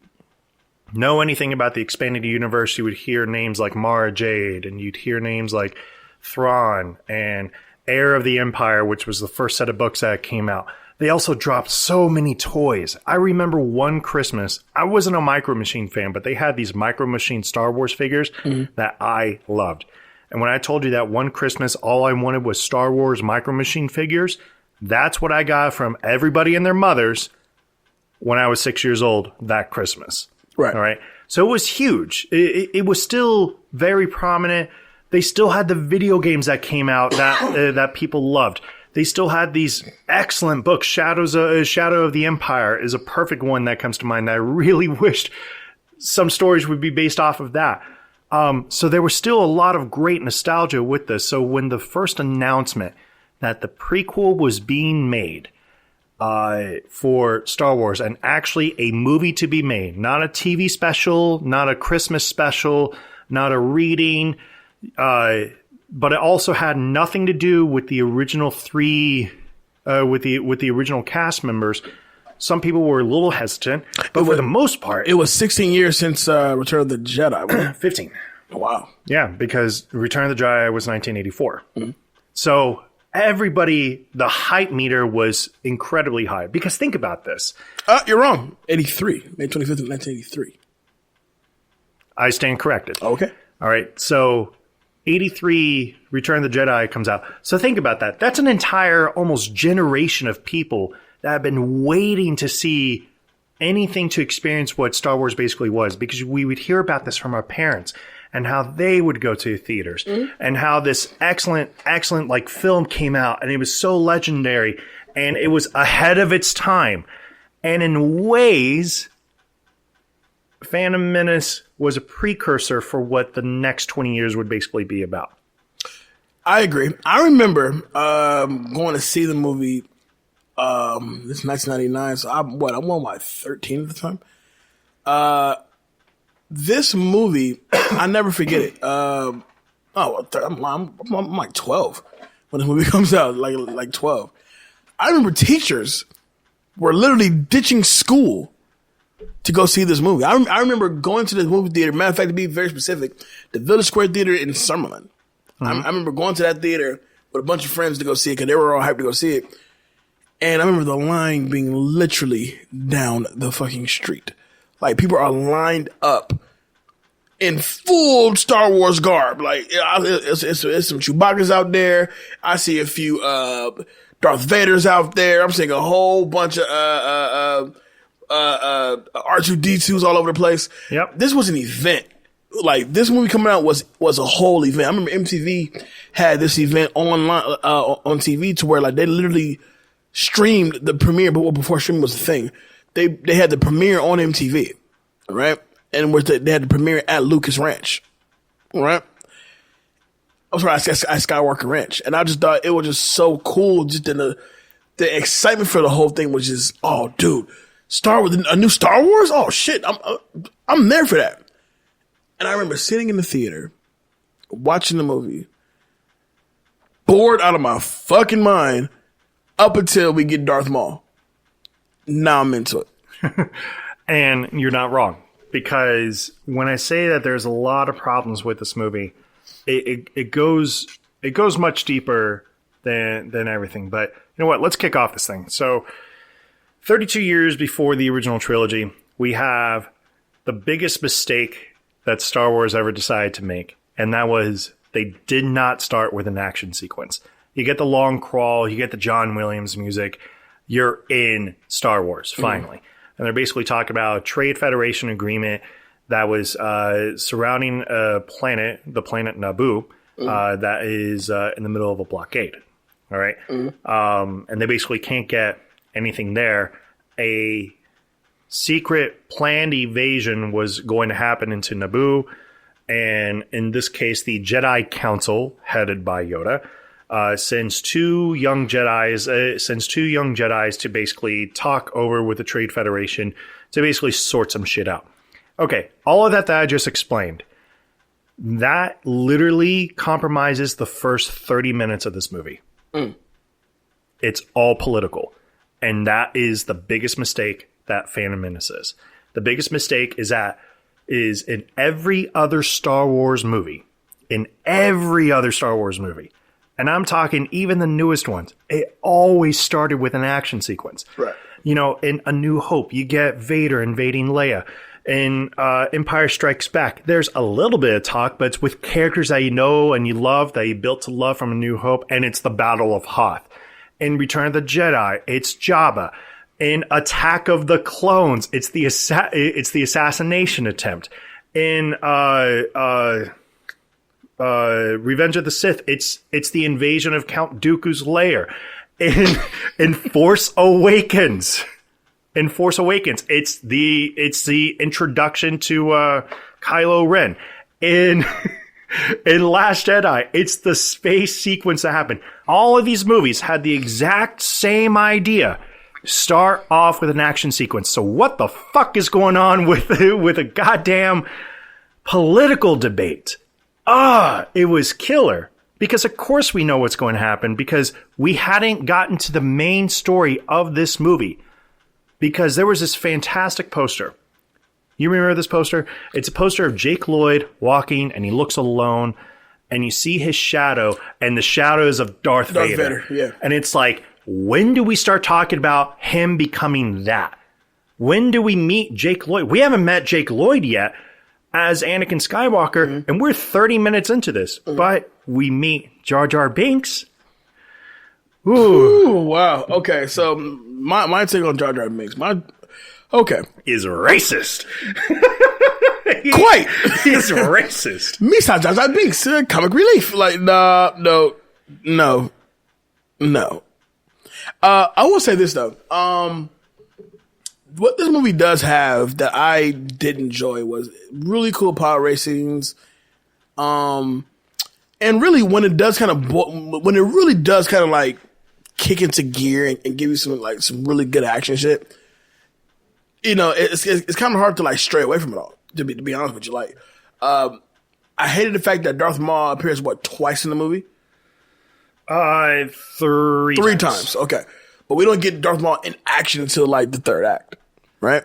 know anything about the expanded universe, you would hear names like Mara Jade, and you'd hear names like Thrawn and Heir of the Empire, which was the first set of books that came out. They also dropped so many toys. I remember one Christmas, I wasn't a Micro Machine fan, but they had these Micro Machine Star Wars figures that I loved. And when I told you that one Christmas, all I wanted was Star Wars Micro Machine figures, that's what I got from everybody and their mothers when I was 6 years old that Christmas. Right. All right. So it was huge. It was still very prominent. They still had the video games that came out that that people loved. They still had these excellent books. Shadow of the Empire is a perfect one that comes to mind. I really wished some stories would be based off of that. So there was still a lot of great nostalgia with this. So when the first announcement that the prequel was being made for Star Wars, and actually a movie to be made, not a TV special, not a Christmas special, not a reading, but it also had nothing to do with the original three, with the original cast members. Some people were a little hesitant, but for the most part, It was 16 years since Return of the Jedi. 15. Wow. Yeah, because Return of the Jedi was 1984. So everybody, the hype meter was incredibly high. Because think about this. You're wrong. 83. May 25th, 1983. I stand corrected. Okay. All right. So 83, Return of the Jedi comes out. So think about that. That's an entire almost generation of people that have been waiting to see anything to experience what Star Wars basically was, because we would hear about this from our parents and how they would go to theaters and how this excellent like film came out and it was so legendary and it was ahead of its time. And in ways, Phantom Menace was a precursor for what the next 20 years would basically be about. I agree. I remember going to see the movie. This is 1999, so I'm on 13 at the time. This movie, I never forget it. I'm like 12 when the movie comes out, like 12. I remember teachers were literally ditching school to go see this movie. I remember going to the movie theater. Matter of fact, to be very specific, the Village Square Theater in Summerlin. I remember going to that theater with a bunch of friends to go see it because they were all hyped to go see it. And I remember the line being literally down the fucking street. Like, people are lined up in full Star Wars garb. Like, it's some Chewbacca's out there. I see a few Darth Vaders out there. I'm seeing a whole bunch of R2-D2s all over the place. Yep. This was an event. Like, this movie coming out was a whole event. I remember MTV had this event online on TV to where, like, they literally streamed the premiere, but before streaming was a thing. They had the premiere on MTV, right? And they had the premiere at Lucas Ranch, right? I'm sorry, at Skywalker Ranch. And I just thought it was just so cool. Just the excitement for the whole thing was just, oh, dude, a new Star Wars? Oh, shit, I'm there for that. And I remember sitting in the theater, watching the movie, bored out of my fucking mind, up until we get Darth Maul. Now I'm into it. And you're not wrong, because when I say that there's a lot of problems with this movie, it goes much deeper than everything. But you know what? Let's kick off this thing. So 32 years before the original trilogy, we have the biggest mistake that Star Wars ever decided to make, and that was they did not start with an action sequence. You get the long crawl, you get the John Williams music, you're in Star Wars, finally. And they're basically talking about a Trade Federation agreement that was surrounding the planet Naboo, that is in the middle of a blockade. All right? And they basically can't get anything there. A secret planned evasion was going to happen into Naboo. And in this case, the Jedi Council, headed by Yoda, sends two young Jedis to basically talk over with the Trade Federation to basically sort some shit out. Okay, all of that I just explained, that literally compromises the first 30 minutes of this movie. It's all political. And that is the biggest mistake that Phantom Menace is. The biggest mistake is in every other Star Wars movie, and I'm talking even the newest ones, it always started with an action sequence. Right. You know, in A New Hope, you get Vader invading Leia. In Empire Strikes Back, there's a little bit of talk, but it's with characters that you know and you love, that you built to love from A New Hope, and it's the Battle of Hoth. In Return of the Jedi, it's Jabba. In Attack of the Clones, it's the assassination attempt. In Revenge of the Sith, it's the invasion of Count Dooku's lair. In Force Awakens, it's the introduction to Kylo Ren. In Last Jedi, it's the space sequence that happened. All of these movies had the exact same idea. Start off with an action sequence. So what the fuck is going on with a goddamn political debate? It was killer. Because of course we know what's going to happen, because we hadn't gotten to the main story of this movie. Because there was this fantastic poster. You remember this poster? It's a poster of Jake Lloyd walking, and he looks alone, and you see his shadow, and the shadow is of Darth Vader. Yeah. And it's like, when do we start talking about him becoming that? When do we meet Jake Lloyd? We haven't met Jake Lloyd yet as Anakin Skywalker, and we're 30 minutes into this. But we meet Jar Jar Binks. Ooh, wow. Okay, so my take on Jar Jar Binks. Okay. Is racist. Quite. He's racist. Misa Jar Jar Binks, comic relief. Like, no. I will say this though. What this movie does have that I did enjoy was really cool power racings. And really when it does kind of like kick into gear and give you some really good action shit, you know, it's kind of hard to like stray away from it all, to be honest with you. Like, I hated the fact that Darth Maul appears twice in the movie? Three times. Okay. But we don't get Darth Maul in action until like the third act, right?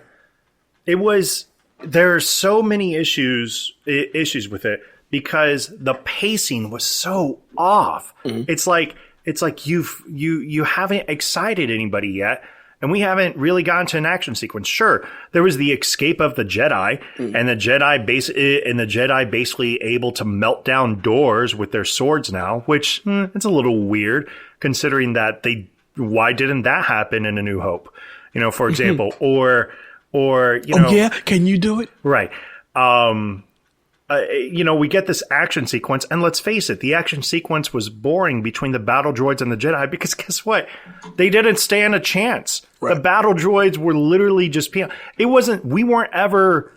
There are so many issues with it because the pacing was so off. Mm-hmm. It's like you haven't excited anybody yet, and we haven't really gotten to an action sequence. Sure, there was the escape of the Jedi, and the Jedi basically able to melt down doors with their swords now, which it's a little weird considering that why didn't that happen in A New Hope? You know, for example, or you know, yeah, can you do it? Right. You know, we get this action sequence, and let's face it, the action sequence was boring between the battle droids and the Jedi because guess what? They didn't stand a chance. Right. The battle droids were literally just we weren't ever,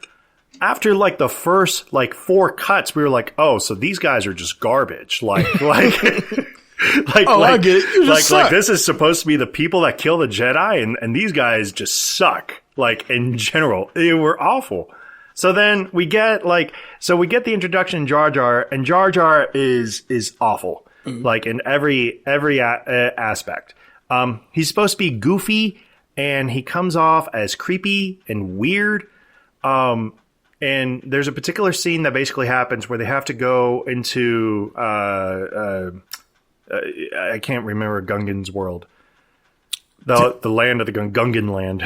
after like the first like 4 cuts, we were like, oh, so these guys are just garbage. I get it. Like this is supposed to be the people that kill the Jedi, and these guys just suck. Like in general, they were awful. So then we get the introduction Jar Jar, and Jar Jar is awful, like in every aspect. He's supposed to be goofy, and he comes off as creepy and weird. And there's a particular scene that basically happens where they have to go into I can't remember Gungan's world, the land of the Gungan land.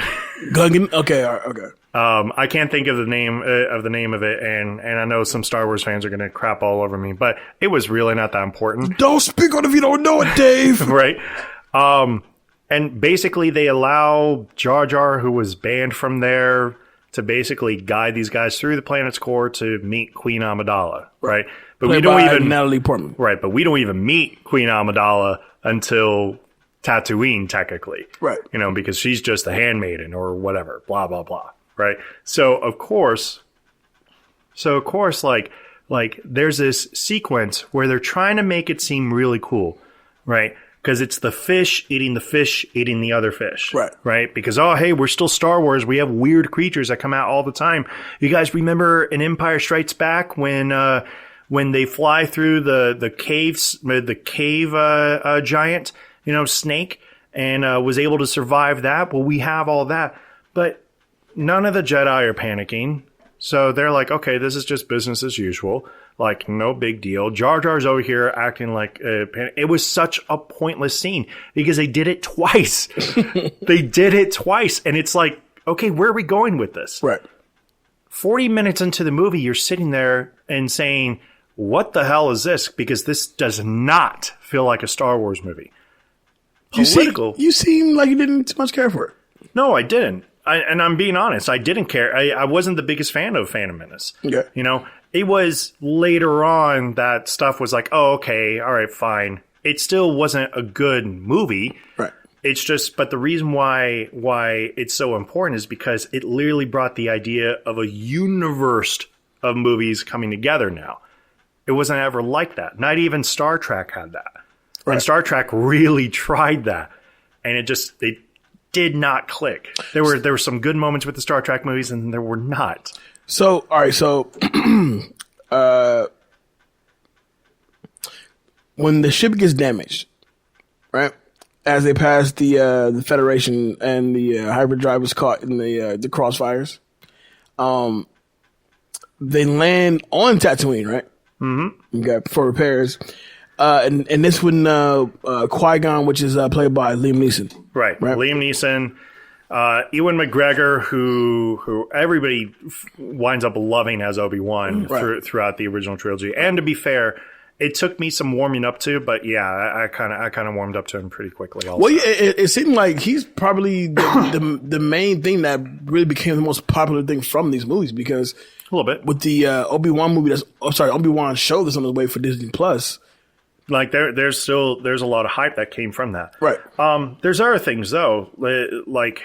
Gungan, okay, all right, okay. I can't think of the name of it, and I know some Star Wars fans are going to crap all over me, but it was really not that important. Don't speak on it if you don't know it, Dave. Right. And basically they allow Jar Jar, who was banned from there, to basically guide these guys through the planet's core to meet Queen Amidala, right? But we don't even Natalie Portman. Right, but we don't even meet Queen Amidala until Tatooine, technically. Right. You know, because she's just a handmaiden or whatever, blah, blah, blah. Right. So of course, like there's this sequence where they're trying to make it seem really cool, right? Because it's the fish eating the other fish. Right. Right. Because, oh, hey, we're still Star Wars. We have weird creatures that come out all the time. You guys remember in Empire Strikes Back when they fly through the caves, the cave giant, you know, snake, and was able to survive that? Well, we have all that. But none of the Jedi are panicking. So they're like, okay, this is just business as usual. Like, no big deal. Jar Jar's over here acting like it was such a pointless scene because they did it twice. They did it twice. And it's like, okay, where are we going with this? Right. 40 minutes into the movie, you're sitting there and saying, what the hell is this? Because this does not feel like a Star Wars movie. You seem like you didn't too much care for it. No, I didn't. And I'm being honest, I didn't care. I wasn't the biggest fan of Phantom Menace. Okay. You know, it was later on that stuff was like, oh, okay, all right, fine. It still wasn't a good movie. Right. It's just, but the reason why it's so important is because it literally brought the idea of a universe of movies coming together now. It wasn't ever like that. Not even Star Trek had that. Right. And Star Trek really tried that. And it did not click. There were some good moments with the Star Trek movies, and there were not. So, all right. So, when the ship gets damaged, right, as they pass the Federation and the hyperdrive was caught in the crossfires, they land on Tatooine, right? Mm-hmm. Okay, for repairs. And this when Qui-Gon, which is played by Liam Neeson. Right. Liam Neeson, Ewan McGregor, who everybody winds up loving as Obi-Wan throughout the original trilogy. And to be fair, it took me some warming up to, but yeah, I kind of warmed up to him pretty quickly. Also. Well, yeah, it seemed like he's probably the main thing that really became the most popular thing from these movies, because a little bit with the Obi-Wan movie, Obi-Wan show that's on the way for Disney Plus. Like there's a lot of hype that came from that. Right. There's other things though, like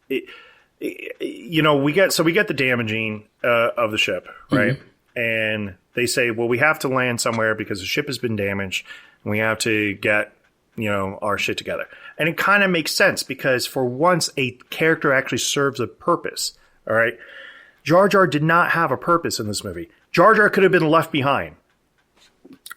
we get the damaging of the ship, right? Mm-hmm. And they say, well, we have to land somewhere because the ship has been damaged, and we have to get our shit together. And it kind of makes sense because for once a character actually serves a purpose. All right. Jar Jar did not have a purpose in this movie. Jar Jar could have been left behind.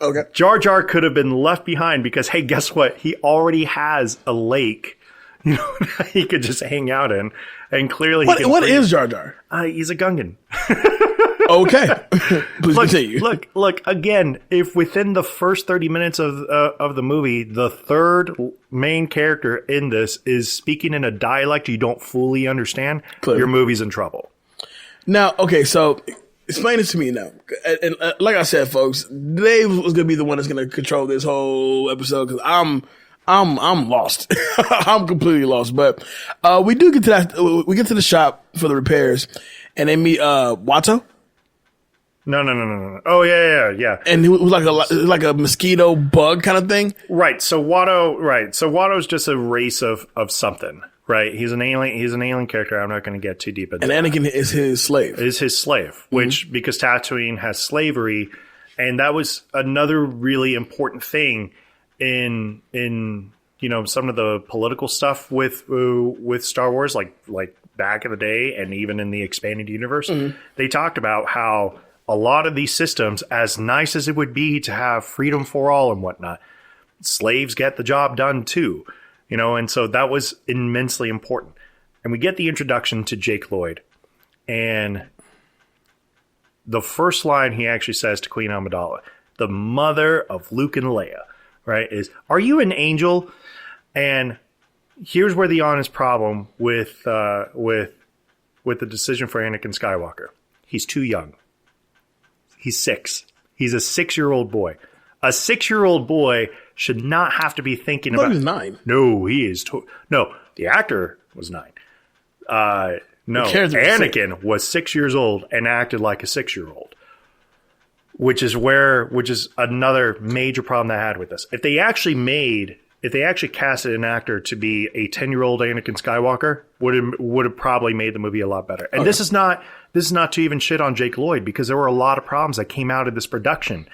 Okay. Jar Jar could have been left behind because, hey, guess what? He already has a lake, that he could just hang out in, and clearly what is Jar Jar? He's a Gungan. Okay. Please continue. Look. Again, if within the first 30 minutes of the movie, the third main character in this is speaking in a dialect you don't fully understand, your movie's in trouble. Now, okay, so explain it to me now. And like I said, folks, Dave was going to be the one that's going to control this whole episode because I'm lost. I'm completely lost. But we do get to that. We get to the shop for the repairs, and they meet Watto. No. Oh yeah. And he was like a mosquito bug kind of thing. Right. So Watto's just a race of something. Right. He's an alien character. I'm not going to get too deep into. And Anakin is his slave. Which because Tatooine has slavery, and that was another really important thing in some of the political stuff with Star Wars, like back in the day, and even in the expanded universe, they talked about how a lot of these systems, as nice as it would be to have freedom for all and whatnot, slaves get the job done too, and so that was immensely important. And we get the introduction to Jake Lloyd, and the first line he actually says to Queen Amidala, the mother of Luke and Leia, right, is, "Are you an angel?" And here's where the honest problem with the decision for Anakin Skywalker. He's too young. He's 6. He's a 6-year-old boy. A 6-year-old boy should not have to be thinking about. He's 9. No, he is. No, the actor was 9. No, Anakin was 6 years old and acted like a 6-year-old, which is another major problem I had with this. If they actually casted an actor to be a 10-year-old Anakin Skywalker, would have probably made the movie a lot better. And okay. This is not to even shit on Jake Lloyd, because there were a lot of problems that came out of this production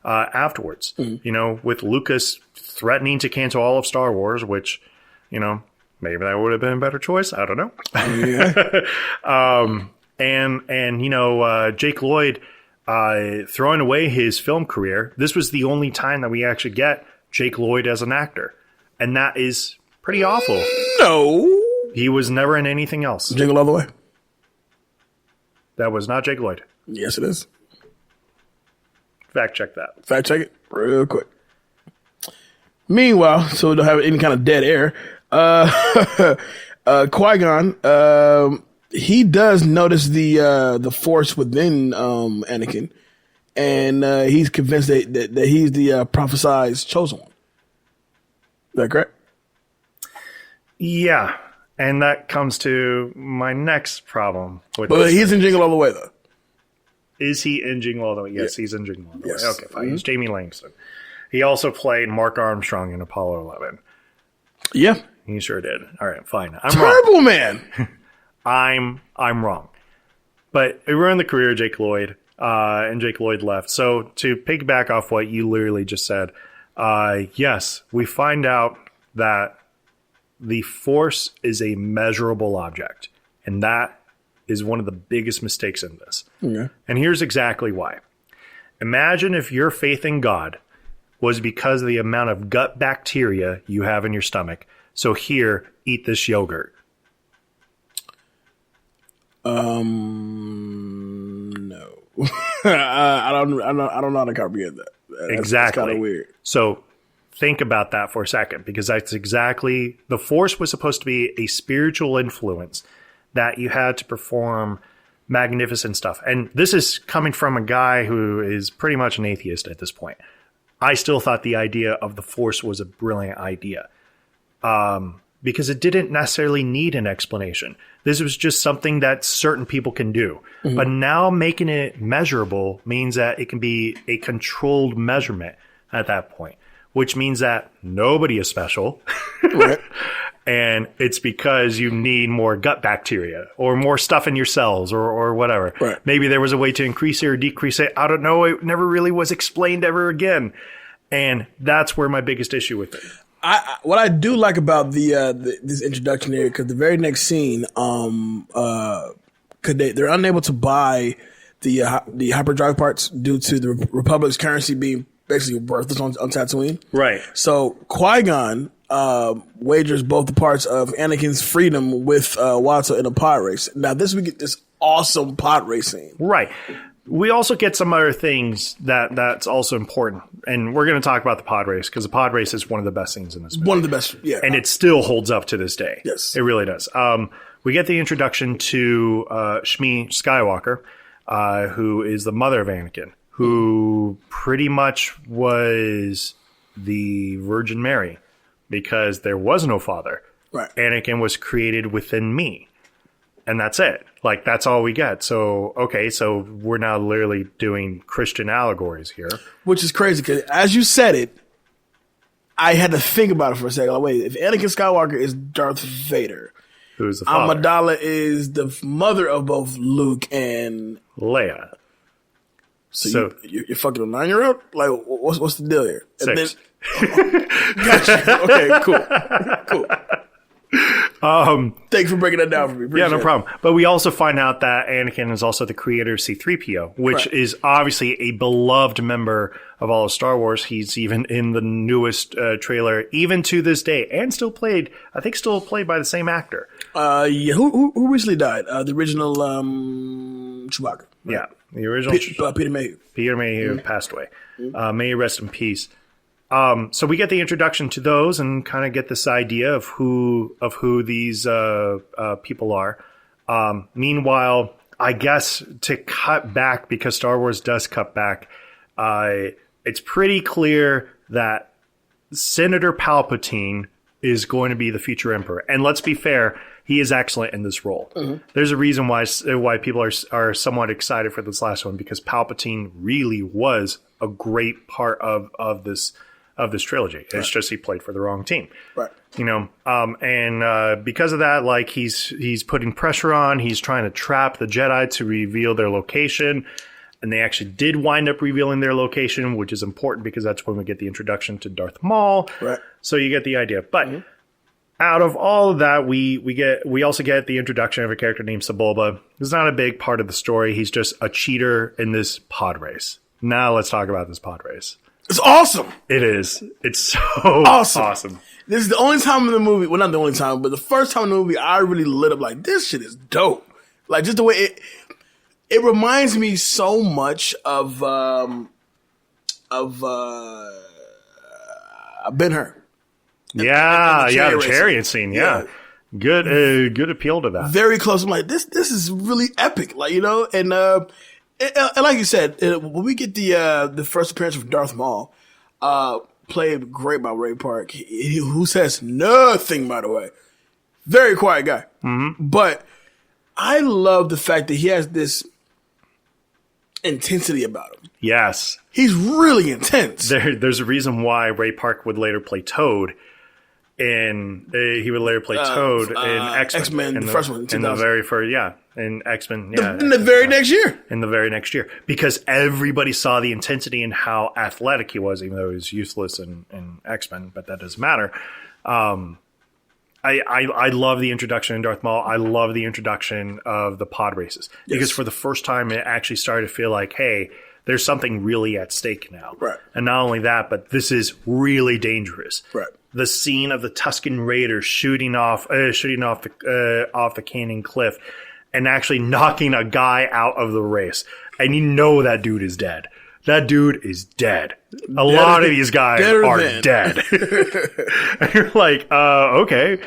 afterwards. Mm-hmm. With Lucas threatening to cancel all of Star Wars, which, maybe that would have been a better choice. I don't know. Yeah. And Jake Lloyd throwing away his film career. This was the only time that we actually get Jake Lloyd as an actor. And that is pretty awful. No. He was never in anything else. Jingle All the Way. That was not Jake Lloyd. Yes, it is. Fact check that. Fact check it real quick. Meanwhile, so we don't have any kind of dead air, Qui-Gon, he does notice the force within Anakin, and he's convinced that he's the prophesized chosen one. Is that correct? Yeah, and that comes to my next problem. But he's in Jingle All the Way, though. Is he in Jingle All the Way? Yes, he's in Jingle All the Way. Okay, fine. Mm-hmm. He's Jamie Langston. He also played Mark Armstrong in Apollo 11. Yeah. He sure did. All right, fine. I'm Terrible, wrong. Man. I'm wrong. But it ruined the career of Jake Lloyd, and Jake Lloyd left. So to piggyback off what you literally just said, yes, we find out that the Force is a measurable object, and that is one of the biggest mistakes in this. Yeah. And here's exactly why. Imagine if your faith in God was because of the amount of gut bacteria you have in your stomach. So here, eat this yogurt. No. I don't know how to comprehend that. Exactly. That's kind of weird. So think about that for a second, because that's exactly, the Force was supposed to be a spiritual influence that you had to perform magnificent stuff. And this is coming from a guy who is pretty much an atheist at this point. I still thought the idea of the Force was a brilliant idea. Because it didn't necessarily need an explanation. This was just something that certain people can do. Mm-hmm. But now making it measurable means that it can be a controlled measurement at that point, which means that nobody is special. Right. And it's because you need more gut bacteria or more stuff in your cells or whatever. Right. Maybe there was a way to increase it or decrease it. I don't know. It never really was explained ever again. And that's where my biggest issue with it. What I do like about this introduction here, because the very next scene, they're unable to buy the hyperdrive parts due to the Republic's currency being basically worthless on Tatooine. Right. So Qui-Gon wagers both the parts of Anakin's freedom with Watto in a pod race. Now we get this awesome pod race scene. Right. We also get some other things that's also important. And we're going to talk about the pod race because the pod race is one of the best scenes in this movie. One of the best, yeah. And it still holds up to this day. Yes. It really does. We get the introduction to Shmi Skywalker, who is the mother of Anakin, who pretty much was the Virgin Mary because there was no father. Right. Anakin was created within me. And that's it. Like, that's all we get. So, okay, so we're now literally doing Christian allegories here. Which is crazy, because as you said it, I had to think about it for a second. Like, wait, if Anakin Skywalker is Darth Vader, who's the father? Amidala is the mother of both Luke and Leia. So you're fucking a 9-year-old? Like, what's the deal here? And 6. Gotcha. Okay, cool. Thanks for breaking that down for me. Appreciate no problem. But we also find out that Anakin is also the creator of C-3PO, which is obviously a beloved member of all of Star Wars. He's even in the newest trailer, even to this day, and still played by the same actor. Yeah. Who recently died? The original Chewbacca. Right? Yeah, the original Peter Mayhew. Peter Mayhew passed away. May he rest in peace. So we get the introduction to those and kind of get this idea of who these people are. Meanwhile, I guess to cut back, because Star Wars does cut back, it's pretty clear that Senator Palpatine is going to be the future emperor. And let's be fair, he is excellent in this role. Mm-hmm. There's a reason why people are somewhat excited for this last one, because Palpatine really was a great part of this trilogy. It's just he played for the wrong team. Right. And because of that, like, he's putting pressure on. He's trying to trap the Jedi to reveal their location. And they actually did wind up revealing their location, which is important because that's when we get the introduction to Darth Maul. Right. So you get the idea. But out of all of that, we also get the introduction of a character named Sebulba. He's not a big part of the story. He's just a cheater in this pod race. Now let's talk about this pod race. It's awesome. It is. It's so awesome. This is the only time in the movie, well, not the only time, but the first time in the movie I really lit up like, this shit is dope. Like, just the way it reminds me so much of Ben-Hur. The chariot scene. Yeah. Good appeal to that. Very close. I'm like, this is really epic. Like, and like you said, when we get the first appearance of Darth Maul, played great by Ray Park, who says nothing, by the way. Very quiet guy. Mm-hmm. But I love the fact that he has this intensity about him. Yes. He's really intense. There's a reason why Ray Park would later play Toad. And he would later play Toad in X-Men. X-Men, the first one, in the very first, in X-Men, in the very next year. In the very next year. Because everybody saw the intensity and how athletic he was, even though he was useless in X-Men, but that doesn't matter. I love the introduction in Darth Maul. I love the introduction of the pod races. Yes. Because for the first time, it actually started to feel like, hey, there's something really at stake now. Right. And not only that, but this is really dangerous. Right. The scene of the Tusken Raiders shooting off the Canyon Cliff and actually knocking a guy out of the race. And that dude is dead. That dude is dead. A lot of these guys are dead. And you're like, okay.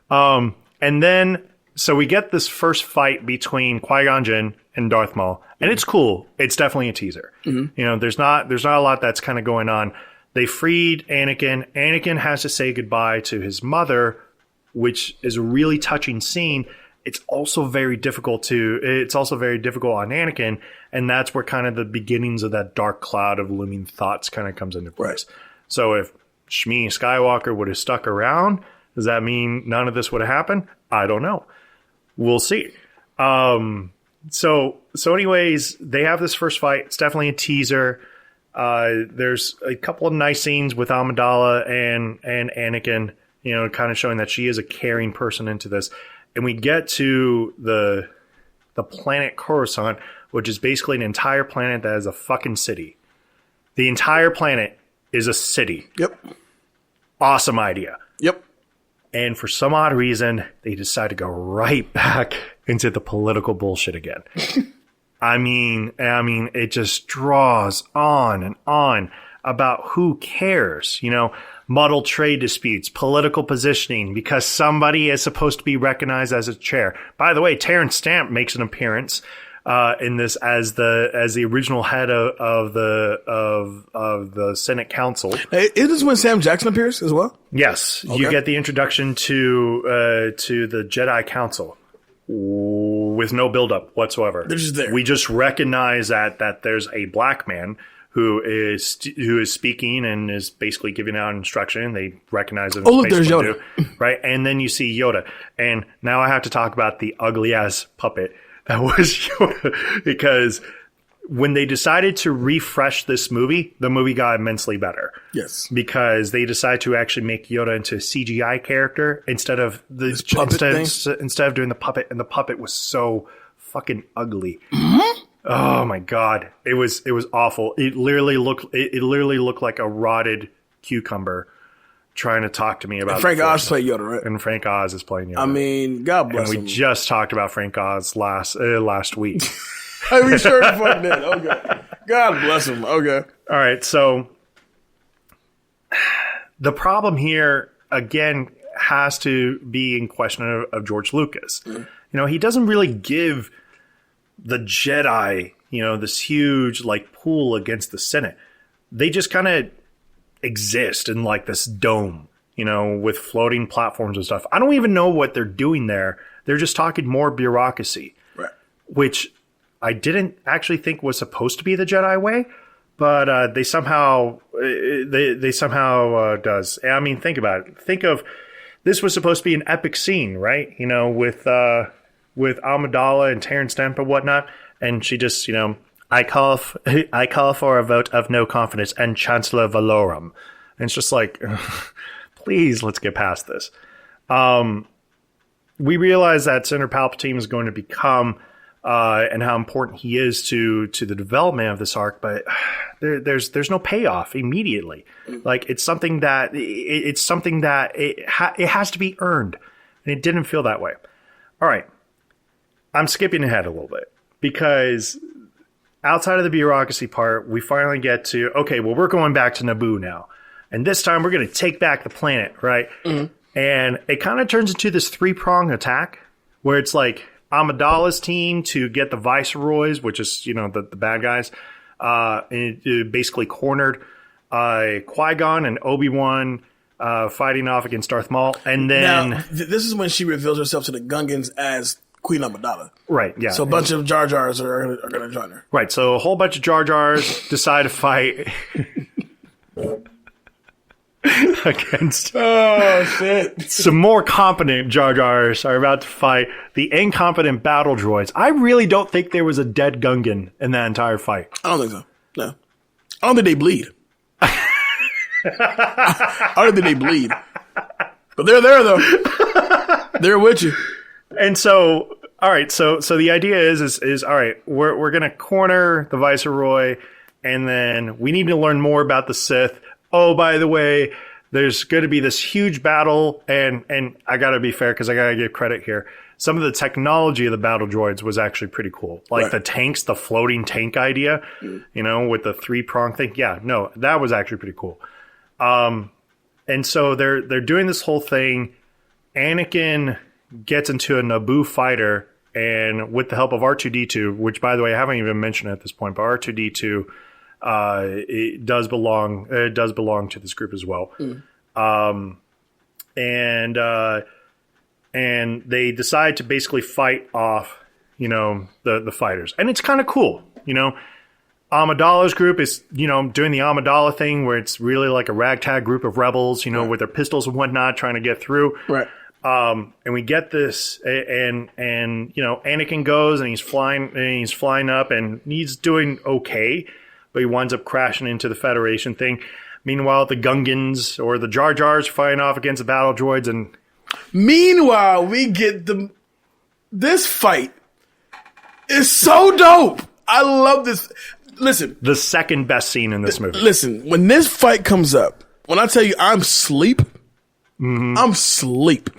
And then, so we get this first fight between Qui-Gon Jinn and Darth Maul, and it's cool. It's definitely a teaser. You know, there's not a lot that's kind of going on. They freed Anakin. Anakin has to say goodbye to his mother, which is a really touching scene. It's also very difficult on Anakin, and that's where kind of the beginnings of that dark cloud of looming thoughts kind of comes into place. Right. So if Shmi Skywalker would have stuck around, does that mean none of this would have happened? I don't know. We'll see. So anyways, they have this first fight. It's definitely a teaser. There's a couple of nice scenes with Amidala and Anakin, you know, kind of showing that she is a caring person into this. And we get to the planet Coruscant, which is basically an entire planet that is a fucking city. The entire planet is a city. Yep. Awesome idea. Yep. And for some odd reason, they decide to go right back into the political bullshit again. I mean, it just draws on and on about who cares, you know, muddled trade disputes, political positioning, because somebody is supposed to be recognized as a chair. By the way, Terrence Stamp makes an appearance in this as the original head of the Senate Council. Hey, is this when Sam Jackson appears as well? Yes, okay. You get the introduction to the Jedi Council with no buildup whatsoever. They're just there. We just recognize that there's a black man who is speaking and is basically giving out instruction. They recognize him. Oh, look, there's Yoda. Right? And then you see Yoda. And now I have to talk about the ugly-ass puppet that was Yoda. Because when they decided to refresh this movie, the movie got immensely better. Yes. Because they decided to actually make Yoda into a CGI character instead of instead of doing the puppet. And the puppet was so fucking ugly. Mm-hmm. Oh my god, it was awful. It literally looked like a rotted cucumber trying to talk to me about. And Frank Oz played Yoda, right? And Frank Oz is playing Yoda. I mean, God bless him. And we just talked about Frank Oz last week. We sure the fuck did. Okay, God bless him. Okay, all right. So the problem here again has to be in question of George Lucas. Mm. You know, he doesn't really give the Jedi, you know, this huge like pool against the Senate. They just kind of exist in like this dome, you know, with floating platforms and stuff. I don't even know what they're doing there. They're just talking more bureaucracy, right? Which I didn't actually think was supposed to be the Jedi way, but they somehow does. I mean, think about it. Think of this was supposed to be an epic scene, right? You know, with Amidala and Terrence Stamp and whatnot, and she just, you know, I call for a vote of no confidence and Chancellor Valorum. And it's just like, please, let's get past this. We realize that Senator Palpatine is going to become, and how important he is to the development of this arc, but there's no payoff immediately. Like it's something that it has to be earned, and it didn't feel that way. All right. I'm skipping ahead a little bit because outside of the bureaucracy part, we finally get to, okay, well, we're going back to Naboo now. And this time we're going to take back the planet, right? Mm-hmm. And it kind of turns into this three-pronged attack where it's like Amidala's team to get the Viceroys, which is, you know, the bad guys, and it basically cornered Qui-Gon and Obi-Wan fighting off against Darth Maul. And then... Now, this is when she reveals herself to the Gungans as Queen Amidala. Right, yeah. So a bunch of Jar Jars are going to join her. Right, so a whole bunch of Jar Jars decide to fight against... Oh, shit. Some more competent Jar Jars are about to fight the incompetent battle droids. I really don't think there was a dead Gungan in that entire fight. I don't think so. No. I don't think they bleed. I don't think they bleed. But they're there, though. They're with you. And so, all right, so the idea is all right, we're going to corner the Viceroy, and then we need to learn more about the Sith. Oh, by the way, there's going to be this huge battle, and I got to be fair because I got to give credit here. Some of the technology of the battle droids was actually pretty cool. Like right. The tanks, the floating tank idea, you know, with the three-prong thing. Yeah, no, that was actually pretty cool. And so they're doing this whole thing. Anakin gets into a Naboo fighter and with the help of R2D2, which by the way I haven't even mentioned at this point, but R2D2 it does belong to this group as well. And they decide to basically fight off, the fighters, and it's kind of cool, Amidala's group is, doing the Amidala thing where it's really like a ragtag group of rebels, with their pistols and whatnot trying to get through. Right. And we get this, and Anakin goes and he's flying up and he's doing okay, but he winds up crashing into the Federation thing. Meanwhile, the Gungans or the Jar Jars fighting off against the battle droids, and meanwhile we get this fight is so dope. I love this. Listen, the second best scene in this movie. Listen, when this fight comes up, when I tell you I'm sleep. I'm sleep.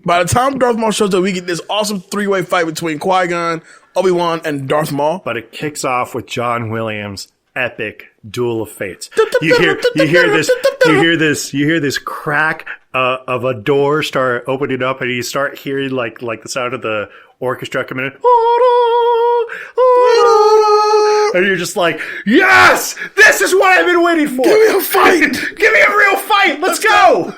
By the time Darth Maul shows up, we get this awesome 3-way fight between Qui-Gon, Obi-Wan, and Darth Maul. But it kicks off with John Williams' epic Duel of Fates. You hear this crack of a door start opening up, and you start hearing like the sound of the orchestra coming in. And you're just like, yes, this is what I've been waiting for. Give me a fight. Give me a real fight. Let's go.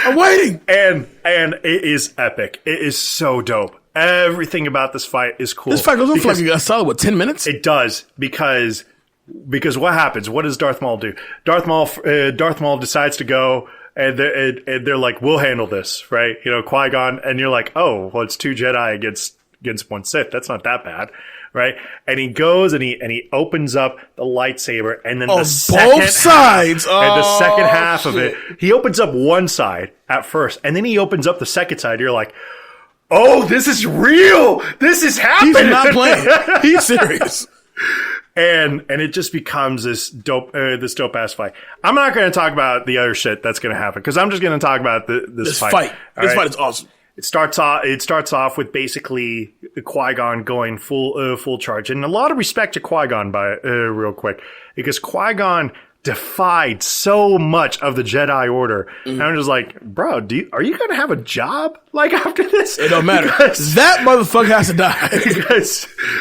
I'm waiting. And it is epic. It is so dope. Everything about this fight is cool. This fight goes on for like a solid, 10 minutes? It does, because what happens? What does Darth Maul do? Darth Maul decides to go, and they're like, we'll handle this, right? Qui-Gon, and you're like, oh, well, it's 2 Jedi against 1 Sith. That's not that bad. Right, and he goes and he opens up the lightsaber, and then both sides, and the second half of it, he opens up one side at first, and then he opens up the second side. You're like, oh, this is real. This is happening. He's not playing. He's serious. And it just becomes this dope ass fight. I'm not going to talk about the other shit that's going to happen, because I'm just going to talk about this fight. This fight is awesome. It starts off with basically Qui-Gon going full charge, and a lot of respect to Qui-Gon real quick, because Qui-Gon defied so much of the Jedi Order, and I'm just like, bro, are you gonna have a job like after this? It don't matter. That motherfucker has to die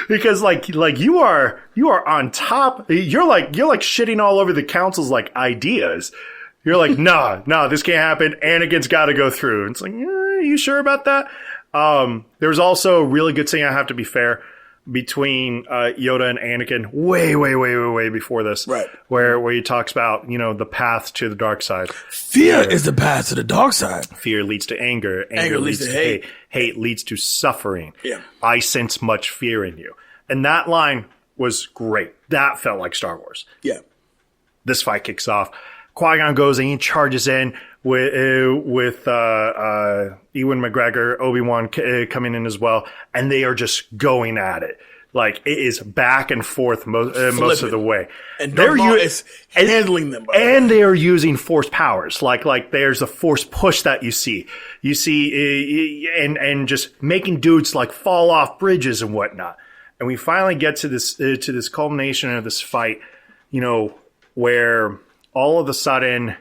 because like you are on top. You're like shitting all over the council's like ideas. You're like, nah, this can't happen. Anakin's got to go through. And it's like, are you sure about that? There was also a really good scene, I have to be fair, between Yoda and Anakin way before this. Right. Where he talks about, the path to the dark side. Fear is the path to the dark side. Fear leads to anger. Anger leads to hate. Hate leads to suffering. Yeah. I sense much fear in you. And that line was great. That felt like Star Wars. Yeah. This fight kicks off. Qui-Gon goes and he charges in with Ewan McGregor, Obi-Wan coming in as well, and they are just going at it. Like, it is back and forth most of the way. And they're handling them. And they are using force powers. Like there's a force push that you see. You see, and just making dudes like fall off bridges and whatnot. And we finally get to this culmination of this fight, where all of a sudden,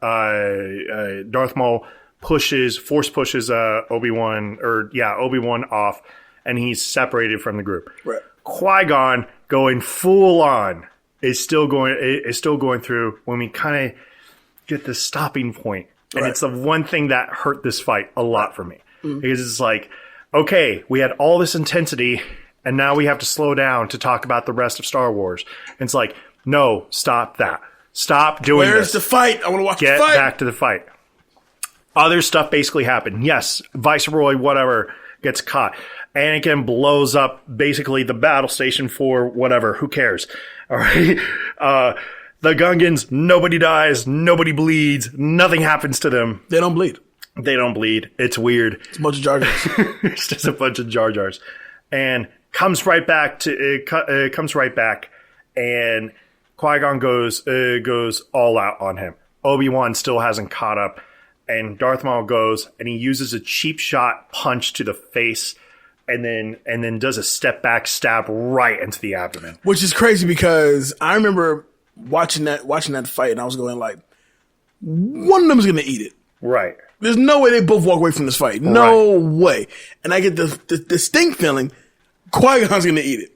Darth Maul force pushes Obi-Wan off, and he's separated from the group. Right. Qui-Gon going full on is still going through when we kind of get this stopping point. And right. It's the one thing that hurt this fight a lot for me. Mm-hmm. Because it's like, okay, we had all this intensity, and now we have to slow down to talk about the rest of Star Wars. And it's like, no, stop that. Stop doing this. Where's the fight? I want to watch the fight. Get back to the fight. Other stuff basically happened. Yes, Viceroy, whatever, gets caught. Anakin blows up basically the battle station for whatever. Who cares? All right. The Gungans, nobody dies, nobody bleeds, nothing happens to them. They don't bleed. They don't bleed. It's weird. It's a bunch of Jar Jars. It's just a bunch of Jar Jars. And comes right back, and Qui-Gon goes all out on him. Obi-Wan still hasn't caught up, and Darth Maul goes and he uses a cheap shot punch to the face, and then does a step back stab right into the abdomen. Which is crazy because I remember watching that fight, and I was going like, one of them is going to eat it. Right. There's no way they both walk away from this fight. No way. And I get the distinct feeling Qui-Gon's going to eat it.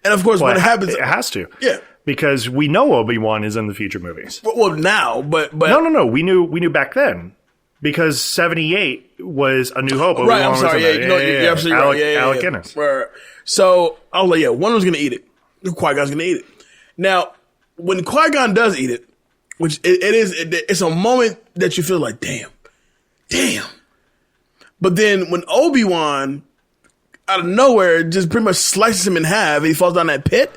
And of course, when it happens, it has to. Yeah. Because we know Obi-Wan is in the future movies. Well, now, but No. We knew back then. Because 78 was A New Hope. Right, I'm sorry. You're absolutely right. Alec Guinness. Right. So, I was like, one was going to eat it. Qui-Gon's going to eat it. Now, when Qui-Gon does eat it, which it's a moment that you feel like, damn. But then when Obi-Wan, out of nowhere, just pretty much slices him in half and he falls down that pit.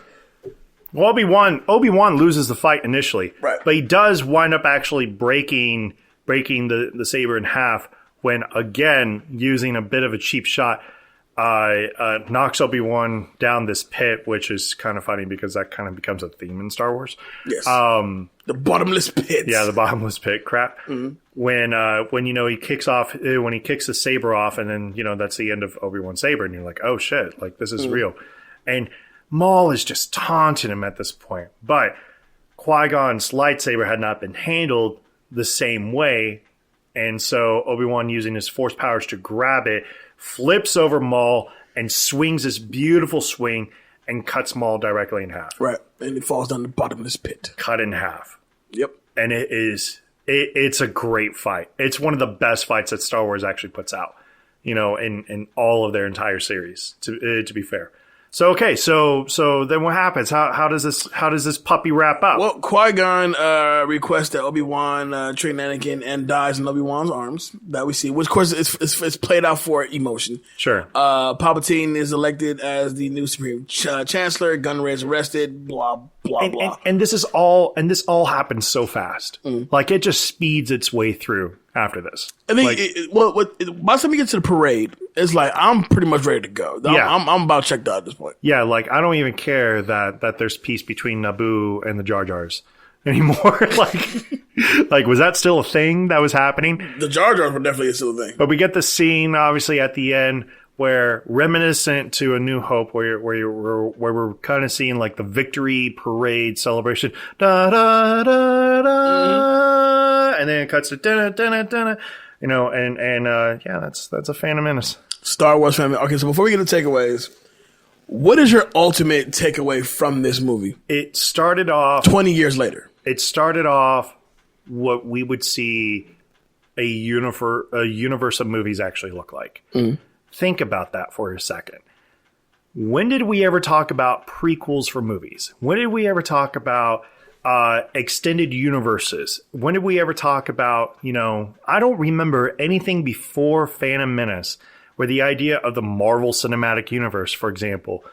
Well, Obi-Wan loses the fight initially. Right. But he does wind up actually breaking the saber in half when, again, using a bit of a cheap shot, knocks Obi-Wan down this pit, which is kind of funny because that kind of becomes a theme in Star Wars. Yes. The bottomless pit. Yeah, the bottomless pit crap. Mm-hmm. When he kicks the saber off, and then that's the end of Obi-Wan's saber, and you're like, oh shit, like this is real. And Maul is just taunting him at this point, but Qui-Gon's lightsaber had not been handled the same way, and so Obi-Wan, using his force powers to grab it, flips over Maul and swings this beautiful swing and cuts Maul directly in half. Right, and he falls down the bottomless pit. Cut in half. Yep. And it's a great fight. It's one of the best fights that Star Wars actually puts out, in all of their entire series, to be fair. So okay, so then what happens? How does this puppy wrap up? Well, Qui-Gon requests that Obi-Wan train Anakin and dies in Obi-Wan's arms. That we see, which of course it's played out for emotion. Sure. Palpatine is elected as the new Supreme Chancellor. Gunray is arrested. Blah blah blah. And this all happens so fast. Like it just speeds its way through after this. I think by the time you get to the parade, it's like I'm pretty much ready to go. I'm about checked out at this point. Yeah, like I don't even care that there's peace between Naboo and the Jar Jars anymore. like was that still a thing that was happening? The Jar Jars were definitely still a thing. But we get the scene obviously at the end where, reminiscent to A New Hope, where we're kind of seeing like the victory parade celebration, da da da da, and then it cuts to da da da da, that's a Phantom Menace. Star Wars family. Okay, so before we get to takeaways, what is your ultimate takeaway from this movie? It started off 20 years later. It started off what we would see a universe of movies actually look like. Think about that for a second. When did we ever talk about prequels for movies? When did we ever talk about extended universes? When did we ever talk about, I don't remember anything before Phantom Menace where the idea of the Marvel Cinematic Universe, for example,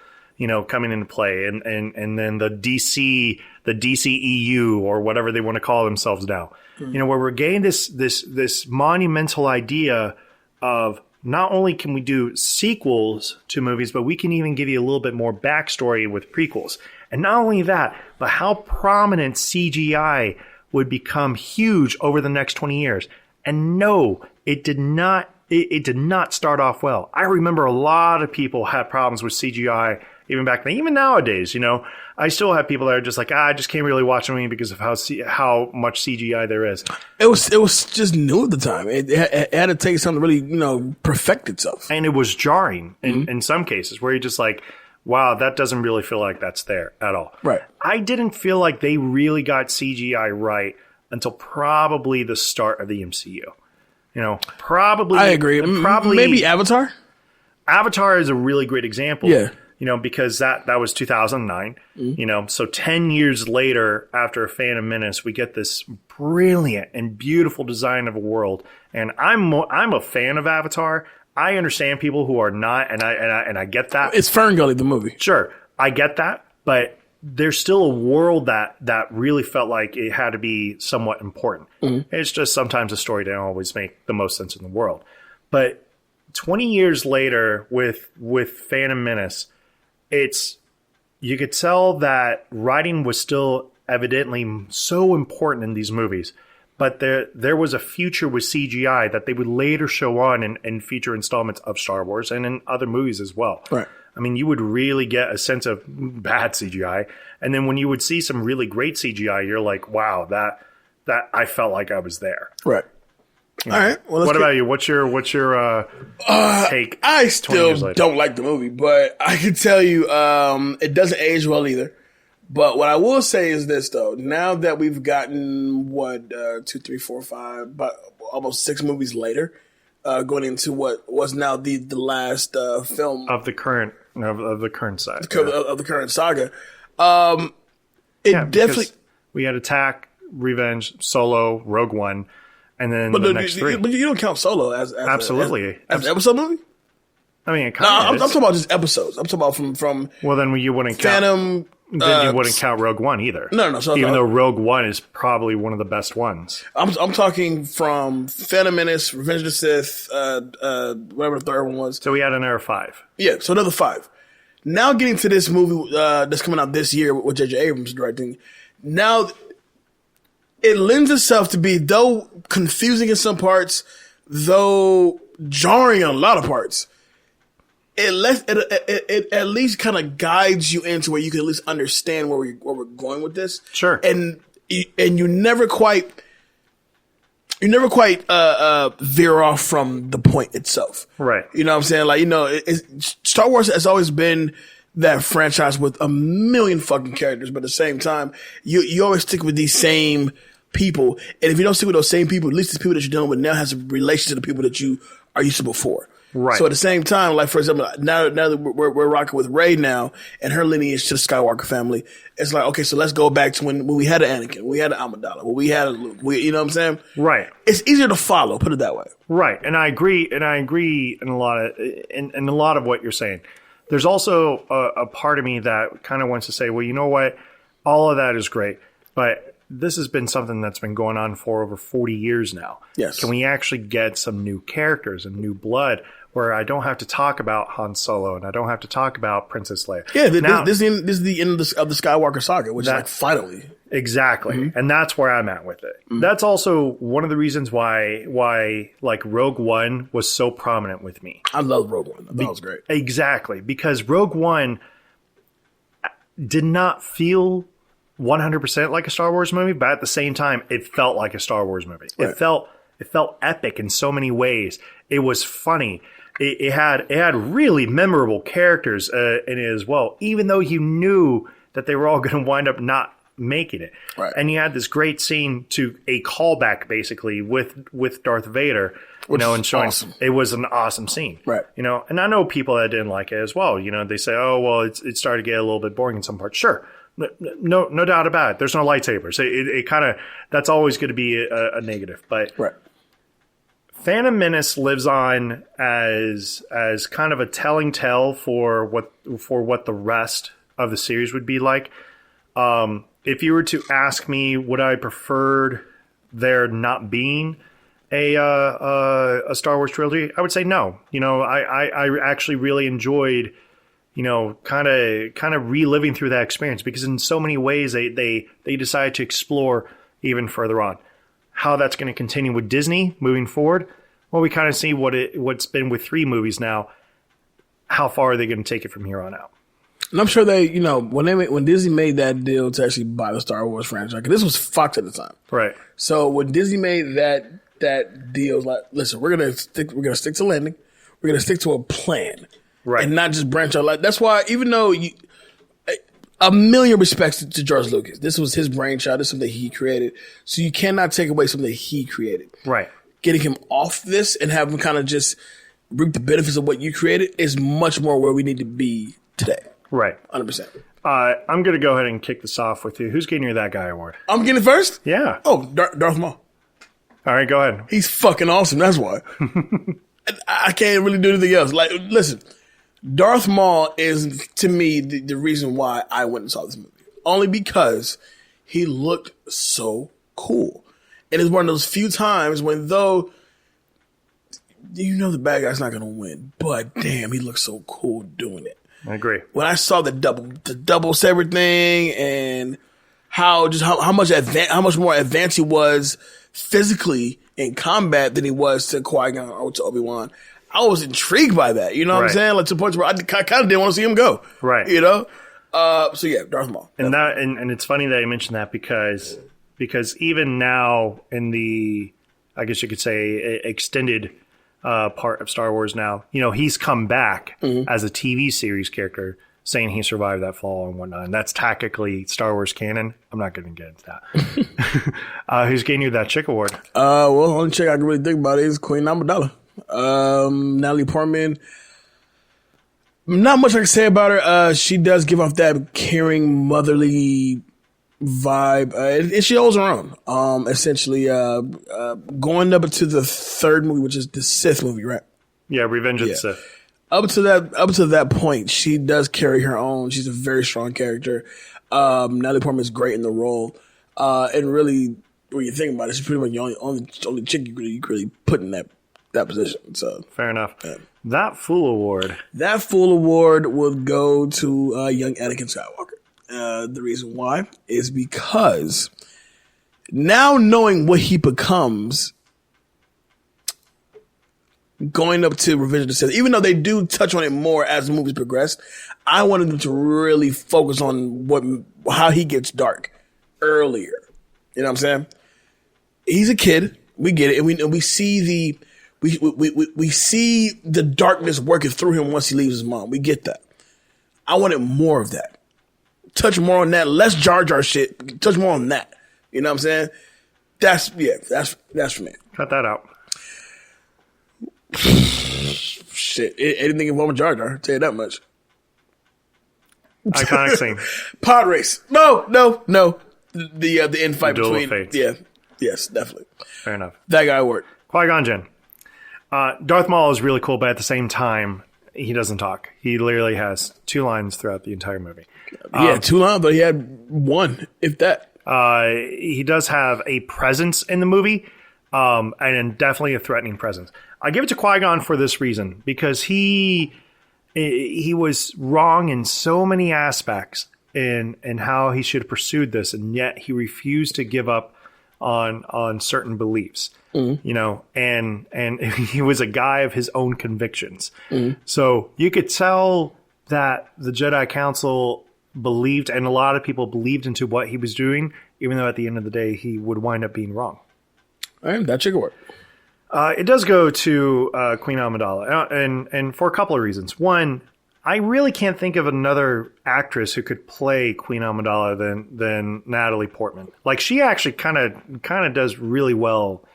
coming into play, and then the DCEU or whatever they want to call themselves now, where we're getting this monumental idea of, not only can we do sequels to movies, but we can even give you a little bit more backstory with prequels. And not only that, but how prominent CGI would become huge over the next 20 years. And no, it did not start off well. I remember a lot of people had problems with CGI even back then. Even nowadays, I still have people that are just like, I just can't really watch a movie because of how much CGI there is. It was just new at the time. It had to take something to really, perfect itself. And it was jarring in some cases where you're just like, wow, that doesn't really feel like that's there at all. Right. I didn't feel like they really got CGI right until probably the start of the MCU. Probably. I agree. Probably maybe Avatar. Avatar is a really great example. Yeah. Because that was 2009. So 10 years later, after Phantom Menace, we get this brilliant and beautiful design of a world. And I'm a fan of Avatar. I understand people who are not, and I get that. It's Ferngully, the movie. Sure, I get that, but there's still a world that really felt like it had to be somewhat important. It's just sometimes a story didn't always make the most sense in the world. But 20 years later, with Phantom Menace, you could tell that writing was still evidently so important in these movies, but there was a future with CGI that they would later show on in future installments of Star Wars and in other movies as well. Right. I mean, you would really get a sense of bad CGI, and then when you would see some really great CGI, you're like, wow, that I felt like I was there. Right. You know. All right. Well, what about you? What's your take? I 20 still years later? don't like the movie, but I can tell you it doesn't age well either. But what I will say is this, though. Now that we've gotten, 2, 3, 4, 5, about almost 6 movies later, going into what was now the last film of the current side of the current saga, definitely. We had Attack, Revenge, Solo, Rogue One, and then the next 3. But you don't count Solo as absolutely as an episode movie. I mean, it I'm talking about just episodes. I'm talking about from. Well, then you wouldn't count Phantom. Then you wouldn't count Rogue One either. No. So even though Rogue One is probably one of the best ones. I'm talking from Phantom Menace, Revenge of the Sith, whatever the third one was. So we had another 5. Yeah, so another 5. Now getting to this movie that's coming out this year with J.J. Abrams directing. Now it lends itself to be, though confusing in some parts, though jarring in a lot of parts. It at least kind of guides you into where you can at least understand where we're going with this. Sure. And you never quite veer off from the point itself. Right. You know what I'm saying? Like, Star Wars has always been that franchise with a million fucking characters, but at the same time, you always stick with these same people. And if you don't stick with those same people, at least the people that you're dealing with now has a relation to the people that you are used to before. Right. So at the same time, like, for example, now that we're rocking with Rey now and her lineage to the Skywalker family, it's like, okay, so let's go back to when we had an Anakin, we had an Amidala, when we had a Luke, you know what I'm saying? Right. It's easier to follow, put it that way. Right. And I agree in a lot of what you're saying. There's also a part of me that kind of wants to say, well, you know what? All of that is great, but this has been something that's been going on for over 40 years now. Yes. Can we actually get some new characters and new blood where I don't have to talk about Han Solo and I don't have to talk about Princess Leia? Yeah, this is the end of the Skywalker saga, which is like finally. Exactly. Mm-hmm. And that's where I'm at with it. Mm-hmm. That's also one of the reasons why like Rogue One was so prominent with me. I love Rogue One. That was great. Exactly. Because Rogue One did not feel 100% like a Star Wars movie, but at the same time, it felt like a Star Wars movie. Right. It felt epic in so many ways. It was funny. It had really memorable characters in it as well, even though you knew that they were all going to wind up not making it. Right. And you had this great scene to a callback, basically, with Darth Vader, and showing awesome. It was an awesome scene. Right. And I know people that didn't like it as well. They say, oh, well, it started to get a little bit boring in some parts. Sure. No doubt about it. There's no lightsabers. It kind of, that's always going to be a negative. But right. Phantom Menace lives on as kind of a telling tale for what the rest of the series would be like. If you were to ask me, would I preferred there not being a Star Wars trilogy, I would say no. I actually really enjoyed, kind of reliving through that experience, because in so many ways they decided to explore even further on. How that's going to continue with Disney moving forward, well, we kind of see what's been with 3 movies now. How far are they going to take it from here on out? And I'm sure they, when Disney made that deal to actually buy the Star Wars franchise, because this was Fox at the time, right? So when Disney made that deal, like, listen, we're gonna stick to landing, we're gonna stick to a plan, right, and not just branch out. Like, that's why, even though a million respects to George Lucas, this was his brainchild, this is something he created, so you cannot take away something that he created, right? Getting him off this and have him kind of just reap the benefits of what you created is much more where we need to be today. Right. 100%. I'm going to go ahead and kick this off with you. Who's getting you that guy award? I'm getting it first? Yeah. Oh, Darth Maul. All right, go ahead. He's fucking awesome. That's why. I can't really do anything else. Like, listen, Darth Maul is, to me, the reason why I went and saw this movie. Only because he looked so cool. And it's one of those few times when, though, the bad guy's not going to win, but damn, he looks so cool doing it. I agree. When I saw the double saber thing and how much more advanced he was physically in combat than he was to Qui-Gon or to Obi-Wan, I was intrigued by that. You know what I'm saying? Like, to the point where I kind of didn't want to see him go. Right. So yeah, Darth Maul. And and it's funny that you mentioned that because even now in the I guess you could say, extended part of Star Wars now. You know, he's come back as a TV series character, saying he survived that fall and whatnot. And that's tactically Star Wars canon. I'm not going to get into that. Who's getting you that chick award? Well, the only chick I can really think about is Queen Amidala. Natalie Portman. Not much I can say about her. She does give off that caring, motherly vibe. And she holds her own. Essentially, going up to the third movie, which is the Sith movie, right? Yeah, Revenge of the Sith. Up to that point, she does carry her own. She's a very strong character. Natalie Portman is great in the role. And really, when you think about it, she's pretty much the only chick you really put in that position. So fair enough. Yeah. That Fool Award. That Fool Award will go to young Anakin Skywalker. The reason why is because now knowing what he becomes, going up to Revenge of the Sith, even though they do touch on it more as the movies progress, I wanted them to really focus on how he gets dark earlier. You know what I'm saying? He's a kid. We get it, and we see we see the darkness working through him once he leaves his mom. We get that. I wanted more of that. Touch more on that. Less Jar Jar shit. Touch more on that. You know what I'm saying? That's for me. Cut that out. Shit, anything involving Jar Jar, I'll tell you that much. Iconic scene. Pod race. No. The end fight Duel between. Fates. Yeah. Yes, definitely. Fair enough. That guy worked. Qui-Gon Jinn. Darth Maul is really cool, but at the same time, he doesn't talk. He literally has 2 lines throughout the entire movie. He had 2 lines, but he had 1, if that. He does have a presence in the movie, and definitely a threatening presence. I give it to Qui-Gon for this reason, because he was wrong in so many aspects in how he should have pursued this, and yet he refused to give up on certain beliefs. You know, and he was a guy of his own convictions. So you could tell that the Jedi Council believed, and a lot of people believed into what he was doing, even though at the end of the day he would wind up being wrong. All right, that should work. It does go to Queen Amidala, and for a couple of reasons. One, I really can't think of another actress who could play Queen Amidala than Natalie Portman. Like, she actually kind of does really well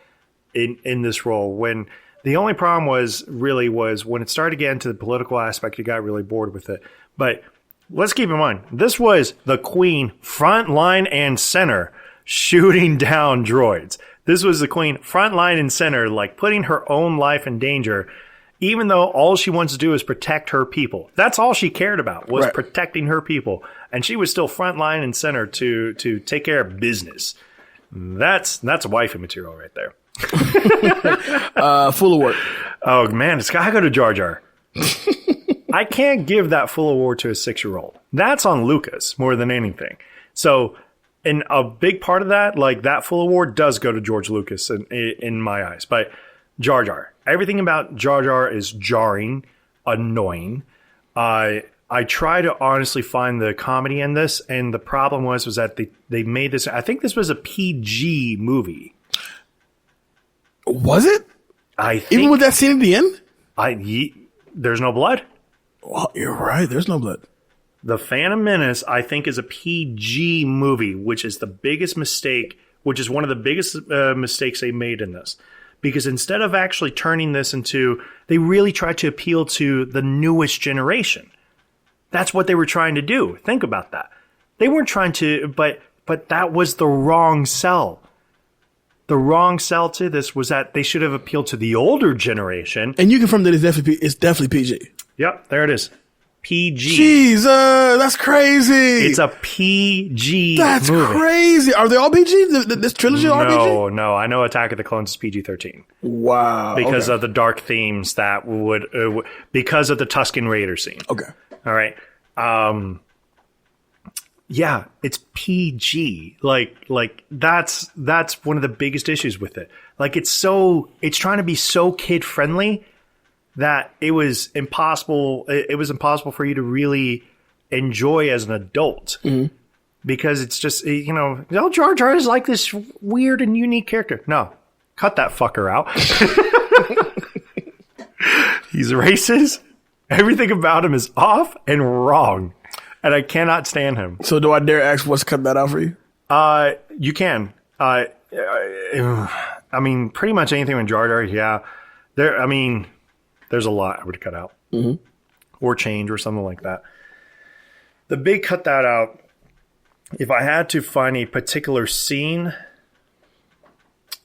in this role. When the only problem was when it started to get into the political aspect, you got really bored with it. But let's keep in mind, this was the Queen front line and center shooting down droids. This was the Queen front line and center, like putting her own life in danger, even though all she wants to do is protect her people. That's all she cared about, was protecting her people. And she was still front line and center to take care of business. That's wifey material right there. Full award. Oh, man, it's got to go to Jar Jar. I can't give that full award to a 6-year-old. That's on Lucas more than anything. So, and a big part of that, like that full award, does go to George Lucas in my eyes. But Jar Jar, everything about Jar Jar is jarring, annoying. I try to honestly find the comedy in this, and the problem was that they made this. I think this was a PG movie. Was it? I think, even with that scene at the end. There's no blood. Well, you're right. There's no blood. The Phantom Menace, I think, is a PG movie, which is the biggest mistake, which is one of the biggest mistakes they made in this. Because instead of actually turning this into, they really tried to appeal to the newest generation. That's what they were trying to do. Think about that. They weren't trying to, but that was the wrong sell. The wrong sell to this was that they should have appealed to the older generation. And you confirm that it's definitely PG. Yep, there it is. PG. Jesus, that's crazy. It's a PG That's movie. Crazy. Are they all PG? This trilogy all PG? No. I know Attack of the Clones is PG-13. Wow. Because of the dark themes that would... because of the Tusken Raider scene. Okay. All right. Yeah, it's PG. Like that's one of the biggest issues with it. Like, it's trying to be so kid-friendly that it was impossible. It was impossible for you to really enjoy as an adult, because it's just, Jar Jar is like this weird and unique character. No, Cut that fucker out. He's racist. Everything about him is off and wrong. And I cannot stand him. So do I dare ask what's cut that out for you? You can. I mean, pretty much anything with Jar Jar, yeah. There's a lot I would cut out. Mm-hmm. Or change or something like that. The big cut that out, if I had to find a particular scene,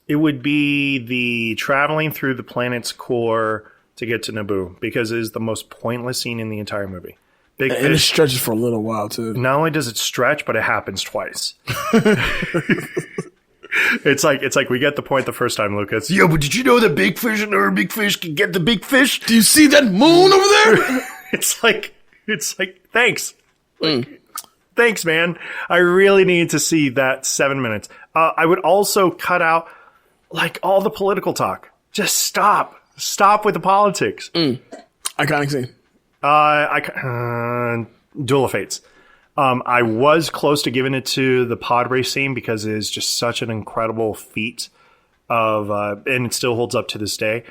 it would be the traveling through the planet's core to get to Naboo, because it is the most pointless scene in the entire movie. And it stretches for a little while, too. Not only does it stretch, but it happens twice. It's like we get the point the first time, Lucas. Yeah, but did you know that big fish and other big fish can get the big fish? Do you see that moon over there? It's like, thanks. Thanks, man. I really need to see that 7 minutes. I would also cut out all the political talk. Just stop. Stop with the politics. Iconic scene. Duel of Fates. I was close to giving it to the pod race scene because it is just such an incredible feat of, and it still holds up to this day.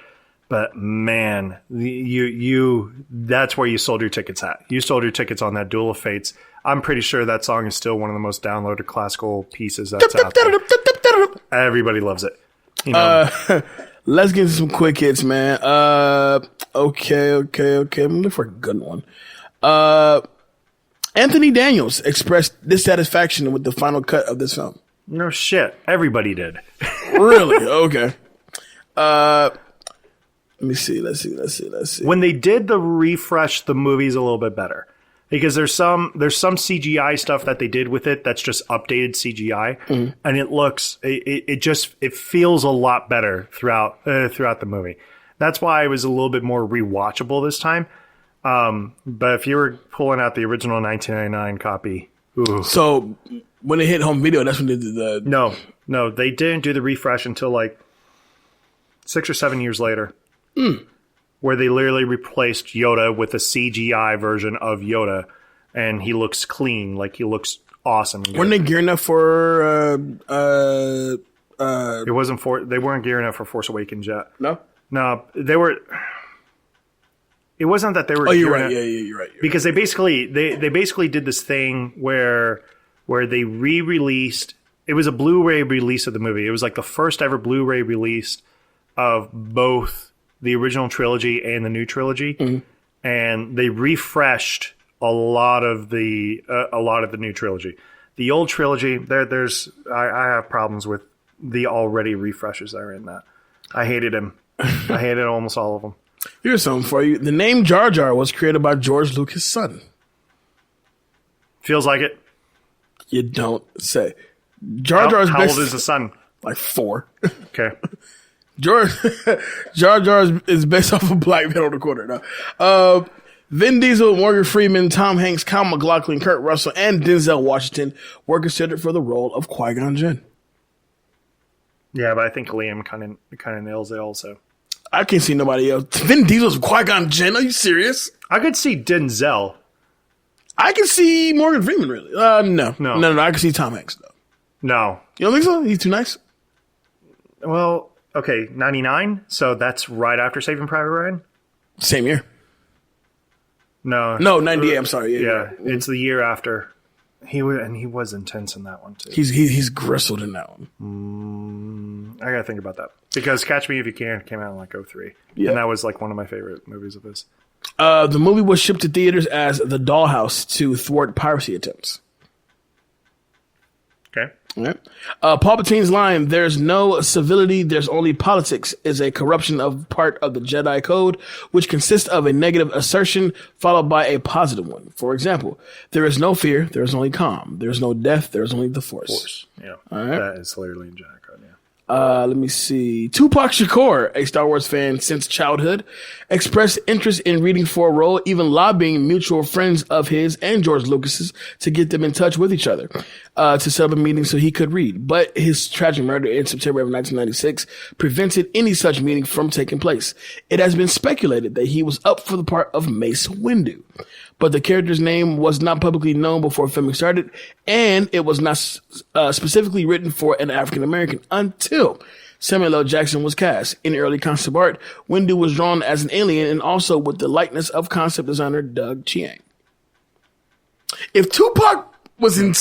But man, that's where you sold your tickets at. You sold your tickets on that Duel of Fates. I'm pretty sure that song is still one of the most downloaded classical pieces that's out there. Everybody loves it. You know. Let's get into some quick hits, man. Okay. I'm looking for a good one. Anthony Daniels expressed dissatisfaction with the final cut of this film. No shit. Everybody did. Really? Okay. Let me see. Let's see. When they did the refresh, the movie's a little bit better. Because there's some CGI stuff that they did with it that's just updated CGI, and it feels a lot better throughout the movie. That's why it was a little bit more rewatchable this time. But if you were pulling out the original 1999 copy, ooh. So when it hit home video, that's when they did the no, they didn't do the refresh until 6 or 7 years later. Where they literally replaced Yoda with a CGI version of Yoda, and he looks clean, he looks awesome. Weren't they gearing up for? It wasn't they weren't gearing up for Force Awakens yet. No, they were. It wasn't that they were. Oh, you're right. Yeah, you're right. Because they basically did this thing where they re-released. It was a Blu-ray release of the movie. It was the first ever Blu-ray release of both the original trilogy and the new trilogy, and they refreshed a lot of the new trilogy. The old trilogy, I have problems with the already refreshes that are in that. I hated him. I hated almost all of them. Here's something for you. The name Jar Jar was created by George Lucas' son. Feels like it. You don't say. Jar Jar's how old is the son? 4. Okay. Jar Jar is based off of Black Man on the Corner. Now, Vin Diesel, Morgan Freeman, Tom Hanks, Kyle MacLachlan, Kurt Russell, and Denzel Washington were considered for the role of Qui-Gon Jinn. Yeah, but I think Liam kind of nails it also. I can't see nobody else. Vin Diesel's Qui-Gon Jinn? Are you serious? I could see Denzel. I can see Morgan Freeman, really. No. I can see Tom Hanks, though. No. You don't think so? He's too nice? Well, okay, 99, so that's right after Saving Private Ryan? Same year. No, 98, I'm sorry. Yeah, it's the year after. He was intense in that one, too. He's gristled in that one. I gotta think about that. Because Catch Me If You Can came out in 2003. Yeah. And that was one of my favorite movies of his. The movie was shipped to theaters as The Dollhouse to thwart piracy attempts. Okay. Right. Palpatine's line, "There's no civility, there's only politics," is a corruption of part of the Jedi Code, which consists of a negative assertion followed by a positive one. For example, there is no fear, there is only calm. There is no death, there is only the Force. Yeah. All right. That is clearly in Jedi Code, yeah. Let me see. Tupac Shakur, a Star Wars fan since childhood, expressed interest in reading for a role, even lobbying mutual friends of his and George Lucas's to get them in touch with each other, to set up a meeting so he could read. But his tragic murder in September of 1996 prevented any such meeting from taking place. It has been speculated that he was up for the part of Mace Windu, but the character's name was not publicly known before filming started, and it was not specifically written for an African American until until Samuel L. Jackson was cast. In early concept art, Windu was drawn as an alien and also with the likeness of concept designer Doug Chiang. If Tupac was in...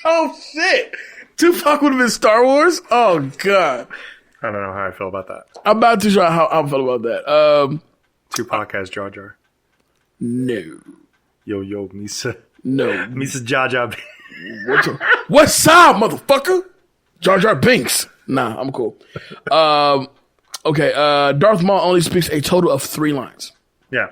oh, shit. Tupac would have been Star Wars? Oh, God. I don't know how I feel about that. I'm about to try how I feel about that. Tupac has Jar Jar. No. Yo, Misa. No. Misa Jar Jar. What's up, motherfucker? Jar Jar Binks. Nah, I'm cool. Okay, Darth Maul only speaks a total of 3 lines. Yeah.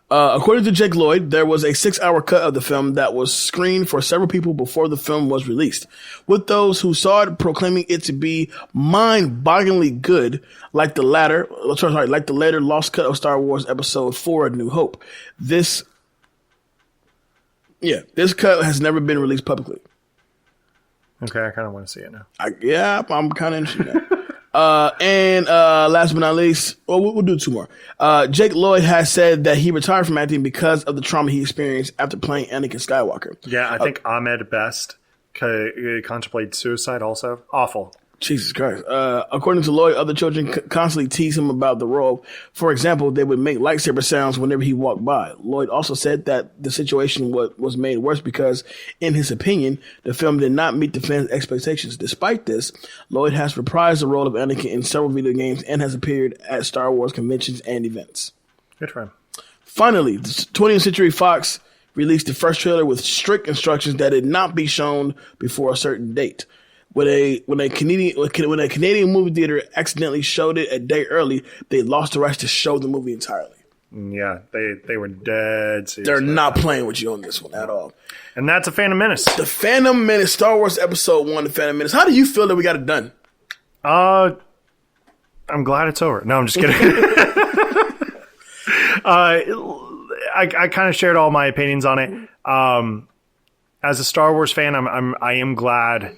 According to Jake Lloyd, there was a 6-hour cut of the film that was screened for several people before the film was released, with those who saw it proclaiming it to be mind-bogglingly good, like the later lost cut of Star Wars Episode 4: A New Hope. This cut has never been released publicly. Okay, I kind of want to see it now. I'm kind of interested in that. And last but not least, we'll do 2 more. Jake Lloyd has said that he retired from acting because of the trauma he experienced after playing Anakin Skywalker. Yeah, I think Ahmed Best contemplated suicide also. Awful. Jesus Christ. According to Lloyd, other children constantly tease him about the role. For example, they would make lightsaber sounds whenever he walked by. Lloyd also said that the situation was made worse because, in his opinion, the film did not meet the fans' expectations. Despite this, Lloyd has reprised the role of Anakin in several video games and has appeared at Star Wars conventions and events. Good for him. Finally, the 20th Century Fox released the first trailer with strict instructions that it not be shown before a certain date. When a Canadian movie theater accidentally showed it a day early, they lost the rights to show the movie entirely. Yeah, they were dead serious. They're not playing with you on this one at all. And that's a Phantom Menace. The Phantom Menace, Star Wars Episode 1, The Phantom Menace. How do you feel that we got it done? I'm glad it's over. No, I'm just kidding. I kind of shared all my opinions on it. As a Star Wars fan, I am glad.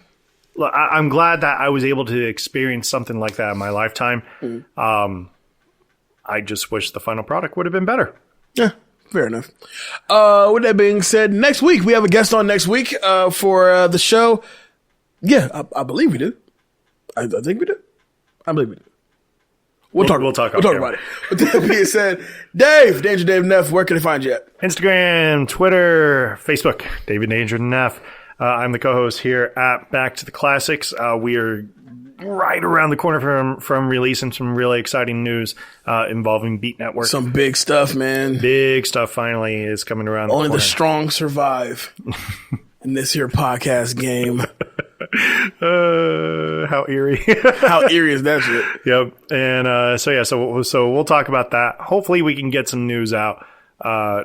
I'm glad that I was able to experience something like that in my lifetime. I just wish the final product would have been better. Yeah, fair enough. With that being said, next week, we have a guest on next week for the show. Yeah, I believe we do. I think we do. I believe we do. We'll talk about it. With that being said, Dave, Danger Dave Neff, where can they find you at? Instagram, Twitter, Facebook, David Danger Neff. I'm the co-host here at Back to the Classics. We are right around the corner from releasing some really exciting news involving Beat Network. Some big stuff, man. Big stuff finally is coming around. Only the strong survive in this here podcast game. How eerie. How eerie is that shit? Yep. And so we'll talk about that. Hopefully we can get some news out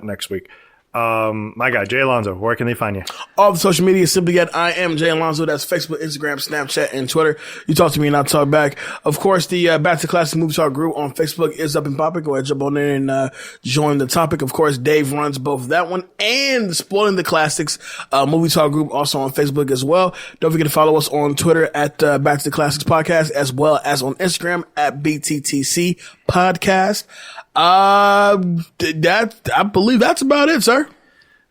next week. My guy, Jay Alonso, where can they find you? All the social media, simply at I am Jay Alonso. That's Facebook, Instagram, Snapchat, and Twitter. You talk to me and I'll talk back. Of course, the Back to Classic Movie Talk group on Facebook is up and popping. Go ahead, jump on there and join the topic. Of course, Dave runs both that one and the Spoiling the Classics Movie Talk group also on Facebook as well. Don't forget to follow us on Twitter at Back to the Classics Podcast, as well as on Instagram at BTTC Podcast. I believe that's about it, sir.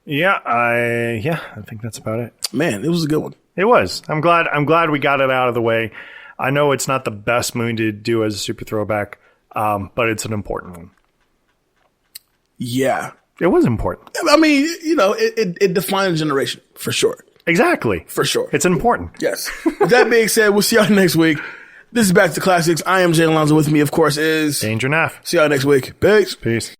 Yeah, I think that's about it. Man, it was a good one. It was. I'm glad we got it out of the way. I know it's not the best movie to do as a super throwback, but it's an important one. Yeah. It was important. I mean, it defined a generation, for sure. Exactly. For sure. It's important. Yes. With that being said, we'll see y'all next week. This is Back to Classics. I am Jay Alonso. With me, of course, is Danger Neff. See y'all next week. Peace. Peace.